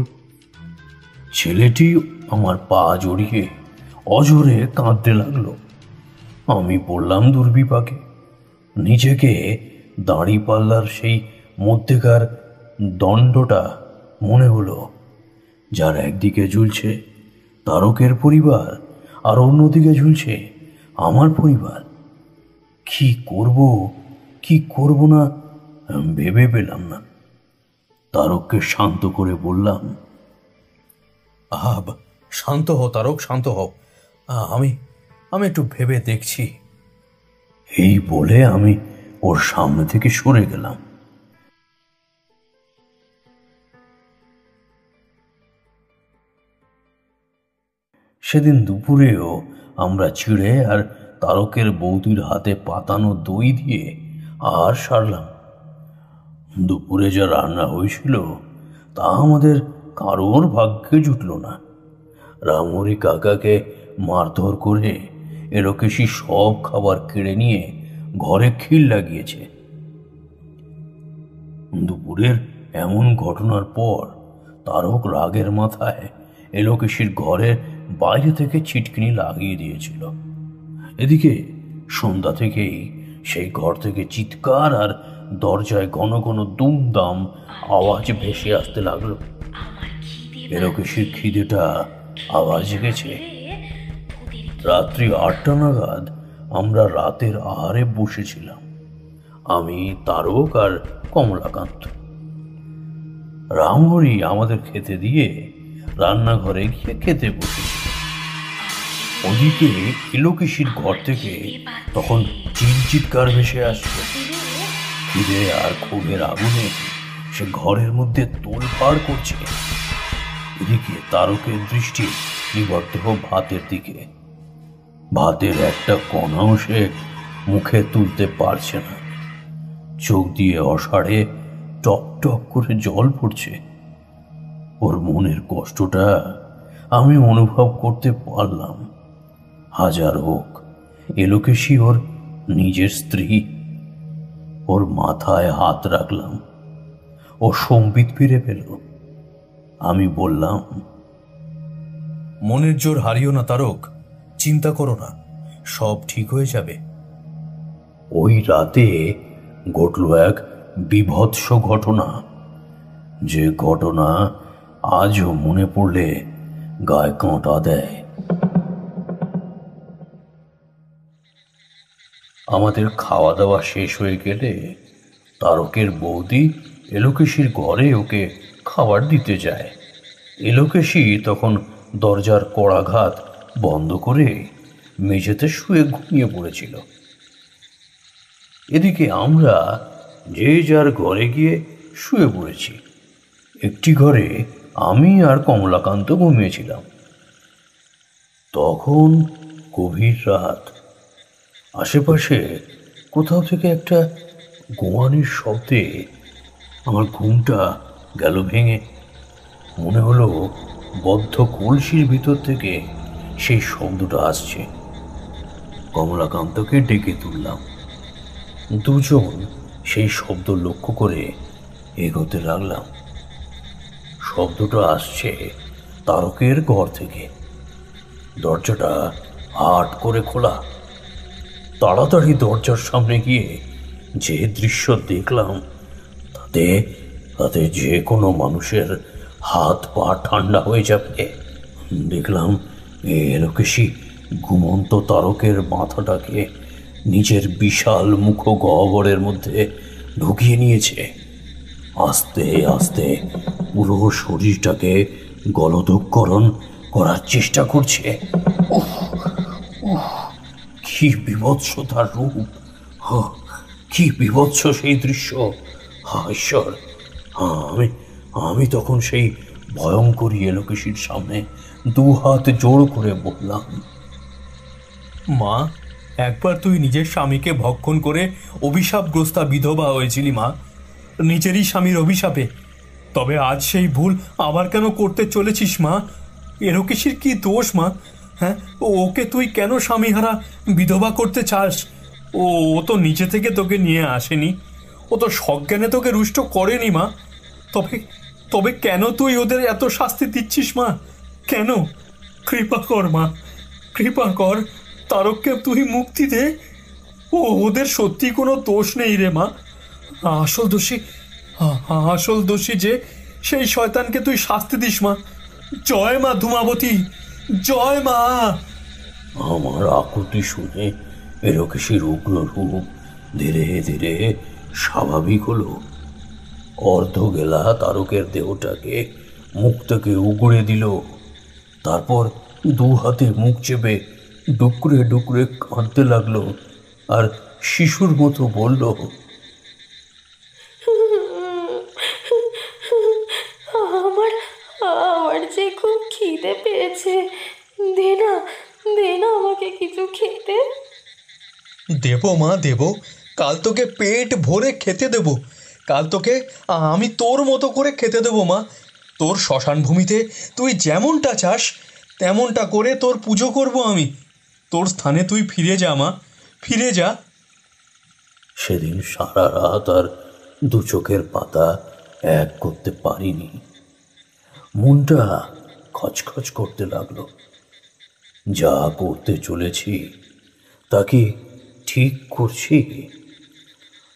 ছেলেটি আমার পা জড়িয়ে অজরে কাঁদতে লাগলো। আমি পড়লাম দুর্বিপাকে। নিজেকে দাঁড়িপাল্লার সেই মধ্যেকার দণ্ডটা মনে হলো, যার একদিকে ঝুলছে তারকের পরিবার আর অন্যদিকে ঝুলছে আমার পরিবার। কি করব কি করব না ভেবে পেলাম না। তারককে শান্ত করে বললাম, শান্ত হও তারক, শান্ত হও। আমি একটু ভেবে দেখছি। এই বলে আমি ওর সামনে থেকে সরে গেলাম। সেদিন দুপুরেও আমরা চিড়ে আর তারকের বৌদির হাতে পাতানো দই দিয়ে আর সারলাম। দুপুরে যা রান্না হয়েছিল তা আমাদের কারোর ভাগ্যে জুটল না। রামহরি কাকাকে মারধর করে এলোকেশী সব খাবার কেড়ে নিয়ে ঘরে খিল লাগিয়েছে। দুপুরের এমন ঘটনার পর তারক রাগের মাথায় এলোকেশীর ঘরের বাইরে থেকে ছিটকিনি লাগিয়ে দিয়েছিল। এদিকে সন্ধ্যা থেকেই সেই ঘর থেকে চিৎকার আর দরজায় ঘন ঘন দুমদাম আওয়াজ ভেসে আসতে লাগলো। এলোকেশীর খিদেটা আবার জেগেছে। রাত্রি 8টা নাগাদ আমরা রাতের আহারে বসেছিলাম, আমি, তারক আর কমলাকান্ত। রামহরি আমাদের খেতে দিয়ে রান্নাঘরে গিয়ে খেতে বসেছিল। ওদিকে এলোকেশীর ঘর থেকে তখন চিৎকার ভেসে আসছে। খিদে আর ক্ষোভের আগুনে সে ঘরের মধ্যে তোলপাড় করছে। এদিকে তারকের দৃষ্টি নিবদ্ধ ভাতের দিকে। ভাতের একটা কণাও সে মুখে তুলতে পারছে না। চোখ দিয়ে অসাড়ে টপ টপ করে জল পড়ছে। ওর মনের কষ্টটা আমি অনুভব করতে পারলাম। হাজার হোক এলোকেশী ওর নিজের স্ত্রী। ওর মাথায় হাত রাখলাম। ও সম্বিত ফিরে পেল। আমি বললাম, মনের জোর হারিও না তারক, চিন্তা করো না, সব ঠিক হয়ে যাবে। ওই রাতে ঘটল এক বিভৎস ঘটনা, যে ঘটনা আজও মনে পড়লে গায়ে কাঁটা দেয়। আমাদের খাওয়া দাওয়া শেষ হয়ে গেলে তারকের বৌদি এলোকেশীর ঘরে ওকে খাবার দিতে যায়। এলোকেশী তখন দরজার কড়াঘাত বন্ধ করে মেঝেতে শুয়ে ঘুমিয়ে পড়েছিল। এদিকে আমরা যে যার ঘরে গিয়ে শুয়ে পড়েছি। একটি ঘরে আমি আর কমলাকান্ত ঘুমিয়েছিলাম। তখন গভীর রাত। আশেপাশে কোথাও থেকে একটা গোয়ানির শব্দে আমার ঘুমটা গেল ভেঙে। মনে হলো বদ্ধ কলসির ভিতর থেকে সেই শব্দটা আসছে। কমলাকান্তকে ডেকে তুললাম। দুজন সেই শব্দ লক্ষ্য করে এগোতে লাগলাম। শব্দটা আসছে তারকের ঘর থেকে। দরজাটা হাট করে খোলা। তাড়াতাড়ি দরজার সামনে গিয়ে যে দৃশ্য দেখলাম তাতে তাতে যে কোনো মানুষের হাত পা ঠান্ডা হয়ে যাবে। দেখলাম এলোকেশী ঘুমন্ত তারকের মাথাটাকে নিজের বিশাল মুখ গহ্বরের মধ্যে ঢুকিয়ে নিয়েছে। আস্তে আস্তে পুরো শরীরটাকে গলদকরণ করার চেষ্টা করছে। কি বিভৎস তার রূপ, কি বিভৎস সেই দৃশ্য! ঈশ্বর! আমি তখন সেই ভয়ঙ্করী এলোকেশীর সামনে দু হাত জোড় করে বললাম, মা, একবার তুই নিজের স্বামীকে ভক্ষণ করে অভিশাপগ্রস্তা বিধবা হয়েছিলি মা, নিজেরই স্বামীর অভিশাপে। তবে আজ সেই ভুল আবার কেন করতে চলেছিস মা? এলোকেশীর কি দোষ মা? হ্যাঁ, ওকে তুই কেন স্বামীহারা বিধবা করতে চাস? ও তো নিচে থেকে তোকে নিয়ে আসেনি, ও তো সজ্ঞানে তোকে রুষ্ট করেনি মা। তবে কেন তুই ওদের এত শাস্তি দিচ্ছিস মা? কেন? কৃপা কর মা, কৃপা কর, তারককে তুই মুক্তি দে। ওদের সত্যি কোনো দোষ নেই রে মা। আসল দোষী যে সেই শয়তানকে তুই শাস্তি দিস মা। জয় মা ধূমাবতী, জয় মা। আমার আকুতি শুনে এলোকেশীর উগ্র রূপ ধীরে ধীরে স্বাভাবিক হলো। অর্ধগেলা তারকের দেহটাকে মুখ থেকে উগড়ে দিল। তারপর দু হাতে মুখ চেপে ডুকরে ডুকরে কাঁদতে লাগলো আর শিশুর মতো বলল, আমার যে খুব খিদে পেয়েছে, দে না আমাকে কিছু খেতে। দেবো মা, দেবো। কাল তোকে পেট ভরে খেতে দেবো। কাল তোকে আমি তোর মতো করে খেতে দেবো মা। তোর শ্মশান ভূমিতে তুই যেমনটা চাস তেমনটা করে তোর পুজো করব আমি। তোর স্থানে তুই ফিরে যা মা, ফিরে যা। সেদিন সারা রাত আর দু চোখের পাতা এক করতে পারিনি। মনটা খচখচ করতে লাগলো। যা করতে চলেছি তা কি ঠিক করছি?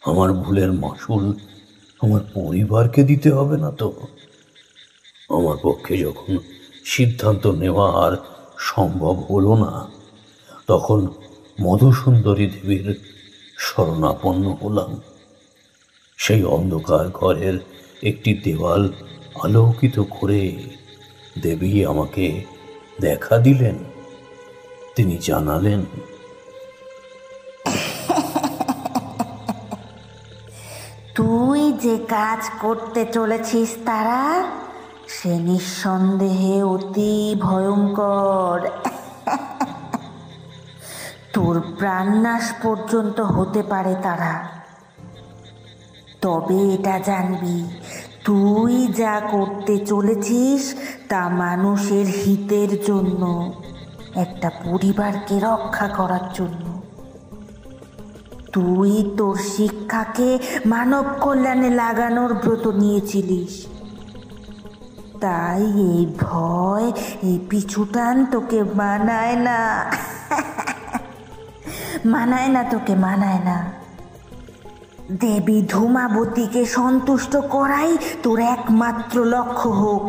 আমার ভুলের মাসুল আমার পরিবারকে দিতে হবে না তো? আমার পক্ষে যখন সিদ্ধান্ত নেওয়া আর সম্ভব হলো না, তখন মধুসুন্দরী দেবীর শরণাপন্ন হলাম। সেই অন্ধকার ঘরের একটি দেওয়াল আলোকিত করে দেবী আমাকে দেখা দিলেন। তিনি জানালেন, তুই যে কাজ করতে চলেছিস তারা, সে নিঃসন্দেহে অতি ভয়ঙ্কর। তোর প্রাণনাশ পর্যন্ত হতে পারে তারা। তবে এটা জানবি, তুই যা করতে চলেছিস তা মানুষের হিতের জন্য, একটা পরিবারকে রক্ষা করার জন্য। তুই তোর শিক্ষাকে মানব কল্যাণে লাগানোর ব্রত নিয়েছিলিস, তাই এই ভয়, এই পিছুটান তোকে মানায় না। মানায় না তোকে, মানায় না। দেবী ধূমাবতীকে সন্তুষ্ট করাই তোর একমাত্র লক্ষ্য হোক।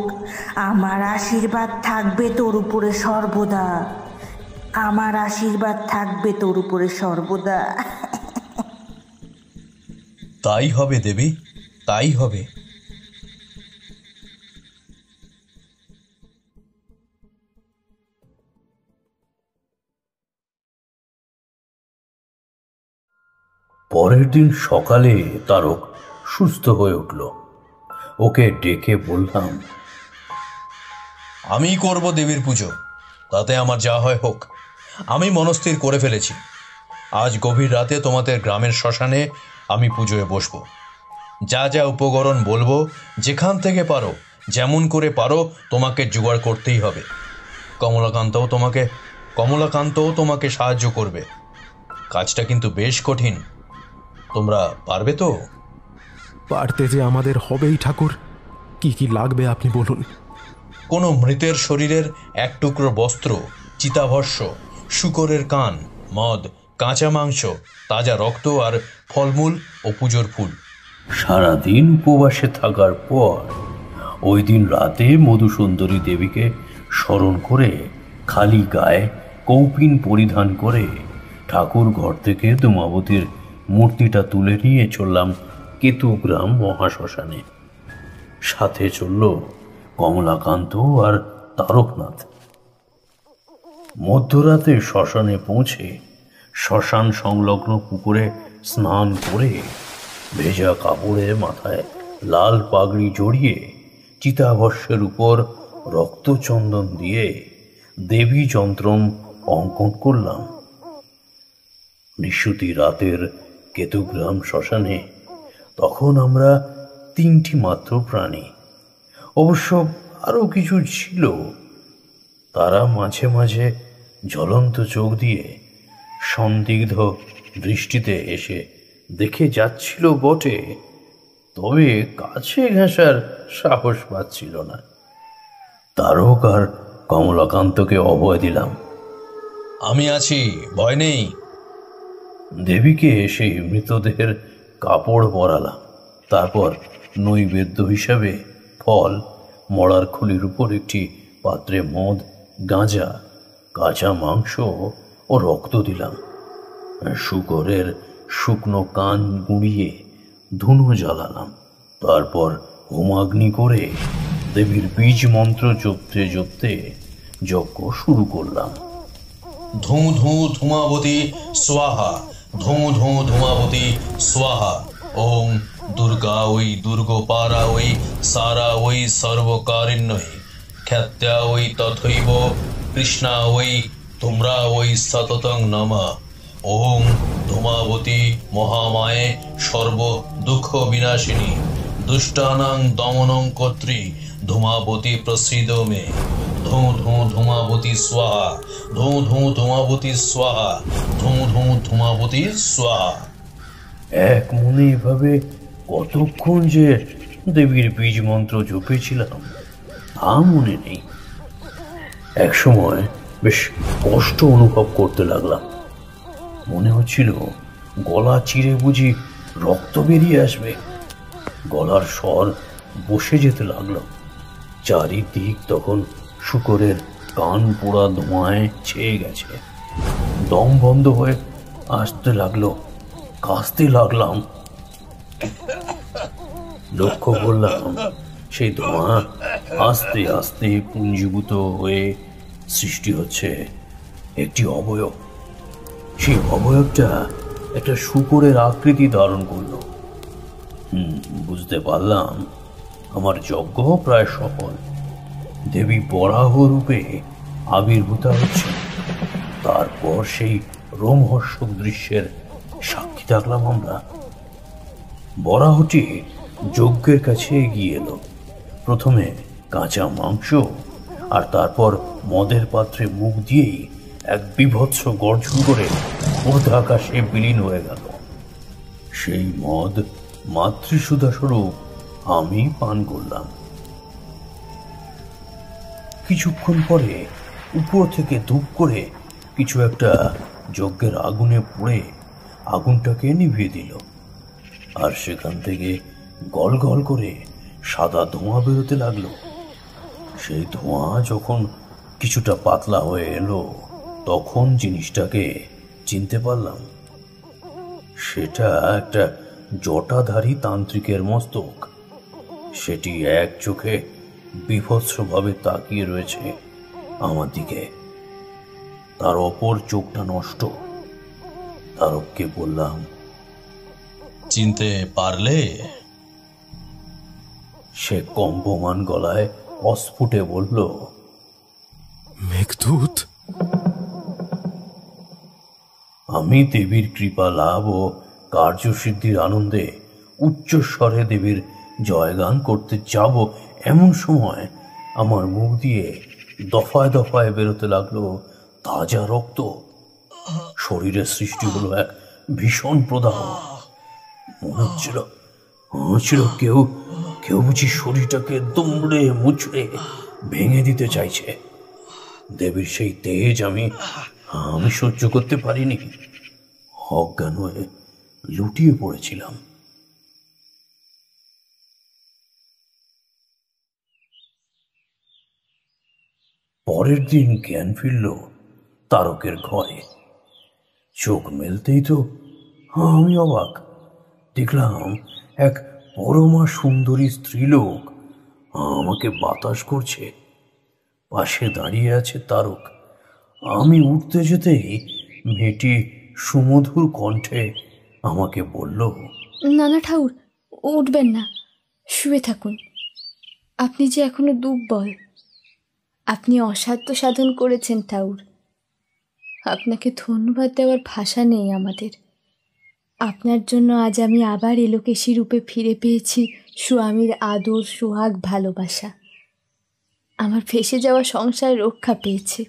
আমার আশীর্বাদ থাকবে তোর উপরে সর্বদা, আমার আশীর্বাদ থাকবে তোর উপরে সর্বদা। তাই হবে দেবী, তাই হবে। পরের দিন সকালে তারক সুস্থ হয়ে উঠল। ওকে ডেকে বললাম, আমি করব দেবীর পুজো, তাতে আমার যা হয় হোক। আমি মনস্থির করে ফেলেছি, আজ গভীর রাতে তোমাদের গ্রামের শ্মশানে আমি পুজোয় বসব। যা যা উপকরণ বলবো, যেখান থেকে পারো, যেমন করে পারো, তোমাকে জোগাড় করতেই হবে। কমলাকান্তও তোমাকে সাহায্য করবে। কাজটা কিন্তু বেশ কঠিন, তোমরা পারবে তো? পারতে যে আমাদের হবেই ঠাকুর। কি কি লাগবে আপনি বলুন। কোনো মৃতের শরীরের এক টুকরো বস্ত্র, চিতাভস্য, শূকরের কান, মদ, কাঁচা মাংস, তাজা রক্ত আর ফলমূল ও পুজোর ফুল। সারাদিন উপবাসে থাকার পর ওই দিন রাতে মধুসুন্দরী দেবীকে স্মরণ করে খালি গায়ে কৌপিন পরিধান করে ঠাকুর ঘর থেকে ধূমাবতীর মূর্তিটা তুলে নিয়ে চললাম কেতুগ্রাম মহাশ্মশানে। সাথে চলল কমলাকান্ত আর তারকনাথ। মধ্যরাতে শ্মশানে পৌঁছে শ্মশান সংলগ্ন পুকুরে স্নান করে ভেজা কাপড়ে মাথায় লাল পাগড়ি জড়িয়ে চিতাভস্যের উপর রক্তচন্দন দিয়ে দেবী যন্ত্রম অঙ্কন করলাম। নিশুতি রাতের কেতুগ্রাম শ্মশানে তখন আমরা 3টি মাত্র প্রাণী। অবশ্য আরও কিছু ছিল, তারা মাঝে মাঝে জ্বলন্ত চোখ দিয়ে সন্দিগ্ধ দৃষ্টিতে এসে দেখে যাচ্ছিল বটে, তবে কাছে ঘেঁষার সাহস পাচ্ছিল না। তারক আর কমলাকান্তকে অভয় দিলাম, আমি আছি, ভয় নেই। দেবীকে সেই মৃতদেহের কাপড় পরালাম। তারপর নৈবেদ্য হিসাবে ফল, মড়ার খুলির উপর একটি পাত্রে মদ, গাঁজা, কাঁচা মাংস ও রক্ত দিলাম। শূকরের শুকনো কান গুঁড়িয়ে ধুনো জ্বালালাম। তারপর হোমাগ্নি করে দেবীর বীজ মন্ত্র জপতে জপতে যজ্ঞ শুরু করলাম। ধূ ধূ ধূমাবতী স্বাহা, ধূ ধূ ধূমাবতী স্বাহা। ওং দুর্গা ওই দুর্গোপারা ওই সারা ওই সর্বকারিণ্যই, খ্যাত্যা ওই তথৈব কৃষ্ণা ওই তোমরা ওই সততং নমঃ। ওং ধূমাবতী মহামায়ে সর্ব দুঃখ বিনাশিনী, দুষ্টানাং দমনং কর্ত্রী ধূমাবতী প্রসীদ মে। ধূ ধূ ধূমাবতী স্বাহা, ধূ ধূ ধূমাবতী স্বাহা, ধূ ধূ ধূমাবতী স্বাহা। এক মনে এভাবে কতক্ষণ যে দেবীর বীজ মন্ত্র জপেছিলাম তা মনে নেই। একসময় বেশ কষ্ট অনুভব করতে লাগলাম। মনে হচ্ছিল গলা চিরে বুঝি রক্ত বেরিয়ে আসবে। গলার স্বর বসে যেতে লাগলো। চারিদিক তখন শূকরের কান পোড়া ধোঁয়ায় ছেয়ে গেছে। দম বন্ধ হয়ে আসতে লাগলো, কাঁচতে লাগলাম। লক্ষ্য করলাম সেই ধোঁয়া আস্তে আস্তে পুঞ্জীভূত হয়ে সৃষ্টি হচ্ছে একটি অবয়ব। সেই অবয়বটা একটা শূকরের আকৃতি ধারণ করলো। বুঝতে পারলাম আমার যজ্ঞ প্রায় সফল। দেবী বরাহ রূপে আবির্ভূতা হচ্ছে। তারপর সেই রোমহর্ষক দৃশ্যের সাক্ষী থাকলাম আমরা। বরাহটি যজ্ঞের কাছে এগিয়ে এলো। প্রথমে কাঁচা মাংস আর তারপর মদের পাত্রে মুখ দিয়েই এক বিভৎস গর্জন করে ঊর্ধ্ব আকাশে বিলীন হয়ে গেল। সেই মদ মাতৃসুধা স্বরূপ আমি পান করলাম। কিছুক্ষণ পরে উপর থেকে ধূপ করে কিছু একটা যজ্ঞের আগুনে পুড়ে আগুনটাকে নিভিয়ে দিল, আর সেখান থেকে গল গল করে সাদা ধোঁয়া বেরোতে লাগলো। সেই ধোঁয়া যখন কিছুটা পাতলা হয়ে এলো তখন জিনিসটাকে চিনতে পারলাম। সেটা একটা জটাধারী তান্ত্রিকের মস্তক। সেটি এক চোখে বিভৎসভাবে তাকিয়ে রয়েছে আমার দিকে। তার অপর চোখটা নষ্ট। তারককে বললাম, চিনতে পারলে? সে কম্পমান গলায় অস্ফুটে বলল, মেঘদূত। আমি দেবীর কৃপা লাভ ও কার্যসিদ্ধির আনন্দে উচ্চস্বরে দেবীর জয়গান করতে যাব, এমন সময় আমার মুখ দিয়ে দফায় দফায় বেরোতে লাগলো তাজা রক্ত। শরীরে সৃষ্টি হলো এক ভীষণ প্রদাহ। মনে হচ্ছিল কেউ কেউ বুঝি শরীরটাকে দুমড়ে মুচড়ে ভেঙে দিতে চাইছে। দেবীর সেই তেজ আমি সহ্য করতে পারিনি। অজ্ঞান হয়ে লুটিয়ে পড়েছিলাম। পরের দিন জ্ঞান ফিরল তারকের ঘরে। চোখ মেলতেই তো আমি অবাক। দেখলাম এক পরমা সুন্দরী স্ত্রীলোক আমাকে বাতাস করছে। পাশে দাঁড়িয়ে আছে তারক। আমি উঠতে যেতেই মেয়েটি সুমধুর কণ্ঠে আমাকে বলল, নানা ঠাকুর, উঠবেন না, শুয়ে থাকুন। আপনি যে এখনো দুর্বল। আপনি অসাধ্য সাধন করেছেন ঠাকুর। আপনাকে ধন্যবাদ দেওয়ার ভাষা নেই আমাদের। আপনার জন্য আজ আমি আবার এলোকেশী রূপে ফিরে পেয়েছি স্বামীর আদর, সোহাগ, ভালোবাসা। আমার ফেঁসে যাওয়া সংসার রক্ষা পেয়েছে।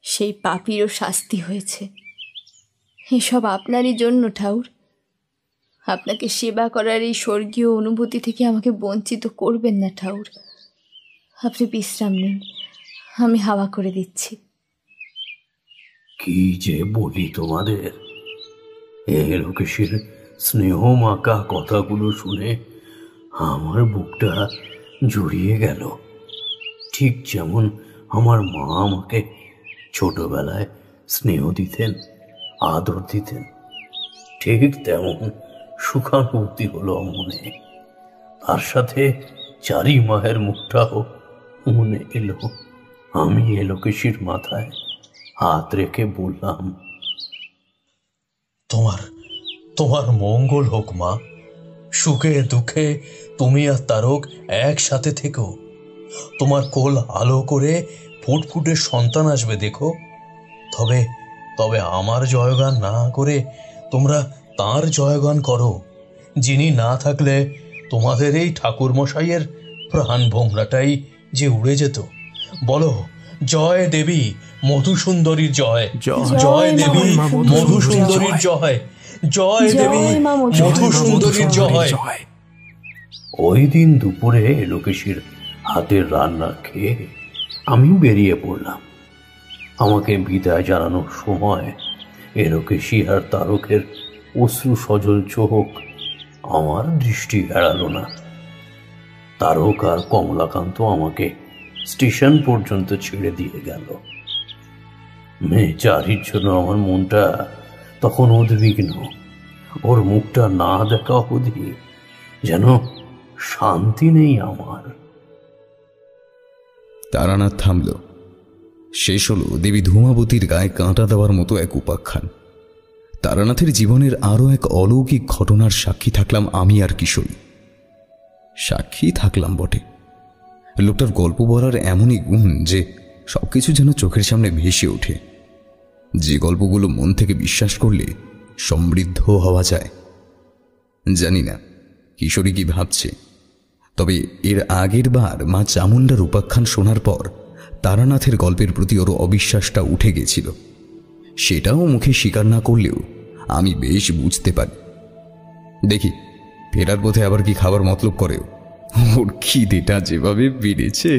সেই পাপীরও শাস্তি হয়েছে। এসব আপনারই জন্য ঠাকুর। আপনাকে সেবা করার এই স্বর্গীয় অনুভূতি থেকে আমাকে বঞ্চিত করবেন না ঠাকুর। আপনি বিশ্রাম নিন, আমি হাওয়া করে দিচ্ছি। কি যে বলি তোমাদের। এলোকেশীর স্নেহ মাখা কথাগুলো শুনে আমার বুকটা জুড়িয়ে গেল। ঠিক যেমন আমার মা আমাকে ছোটবেলায় স্নেহ দিতেন, আদর দিতেন, ঠিক তেমন সুখানুভূতি হলো মনে। তার সাথে চারি মায়ের মুখটাও মনে এলো। আমি এলোকেশীর মাথায় হাত রেখে বললাম, তোমার মঙ্গল হোক মা। সুখে দুঃখে তুমি আর তারক একসাথে থেকো। তোমার কোল আলো করে ফুটফুটে সন্তান আসবে দেখো। তবে আমার জয়গান না করে তোমরা তার জয়গান করো, যিনি না থাকলে তোমাদের এই ঠাকুর মশাইয়ের প্রাণ ভোমরাটাই যে উড়ে যেত। বলো, জয় দেবী মধুসুন্দরীর জয়, জয় দেবী মধুসুন্দরীর জয়, জয় দেবী মধুসুন্দরীর জয়। ওই দিন দুপুরে এলোকেশীর হাতের রান্না খেয়ে আমি বেরিয়ে পড়লাম। আমাকে বিদায় জানানোর সময় এলোকেশী আর তারকের অশ্রু সজল চোখ আমার দৃষ্টি এড়ালো না। তারক আর কমলাকান্ত আমাকে স্টেশন পর্যন্ত ছেড়ে দিয়ে গেল। মেয়ে চারির জন্য আমার মনটা তখন উদ্বিগ্ন। ওর মুখটা না দেখা অবধি যেন শান্তি নেই আমার। তারানাথ থামল। শেষ হলো দেবী ধূমাবতীর গায়ে কাঁটা দেওয়ার মতো এক উপাখ্যান। তারানাথের জীবনের আরও এক অলৌকিক ঘটনার সাক্ষী থাকলাম আমি আর কিশোরী। সাক্ষী থাকলাম বটে। লোকটার গল্প বলার এমনই গুণ যে সবকিছু যেন চোখের সামনে ভেসে ওঠে। যে গল্পগুলো মন থেকে বিশ্বাস করলে সমৃদ্ধ হওয়া যায়। জানি না কিশোরী কি ভাবছে, তবে এর আগের বার মা চামুণ্ডার উপাখ্যান শোনার পর তারানাথের গল্পের প্রতি ওর অবিশ্বাসটা উঠে গেছিল। সেটাও মুখে স্বীকার না করলেও আমি বেশ বুঝতে পারি। দেখি ফেরার পথে আবার কি খাবার মতলব করেও। ওর খিদেটা যেভাবে বেড়েছে।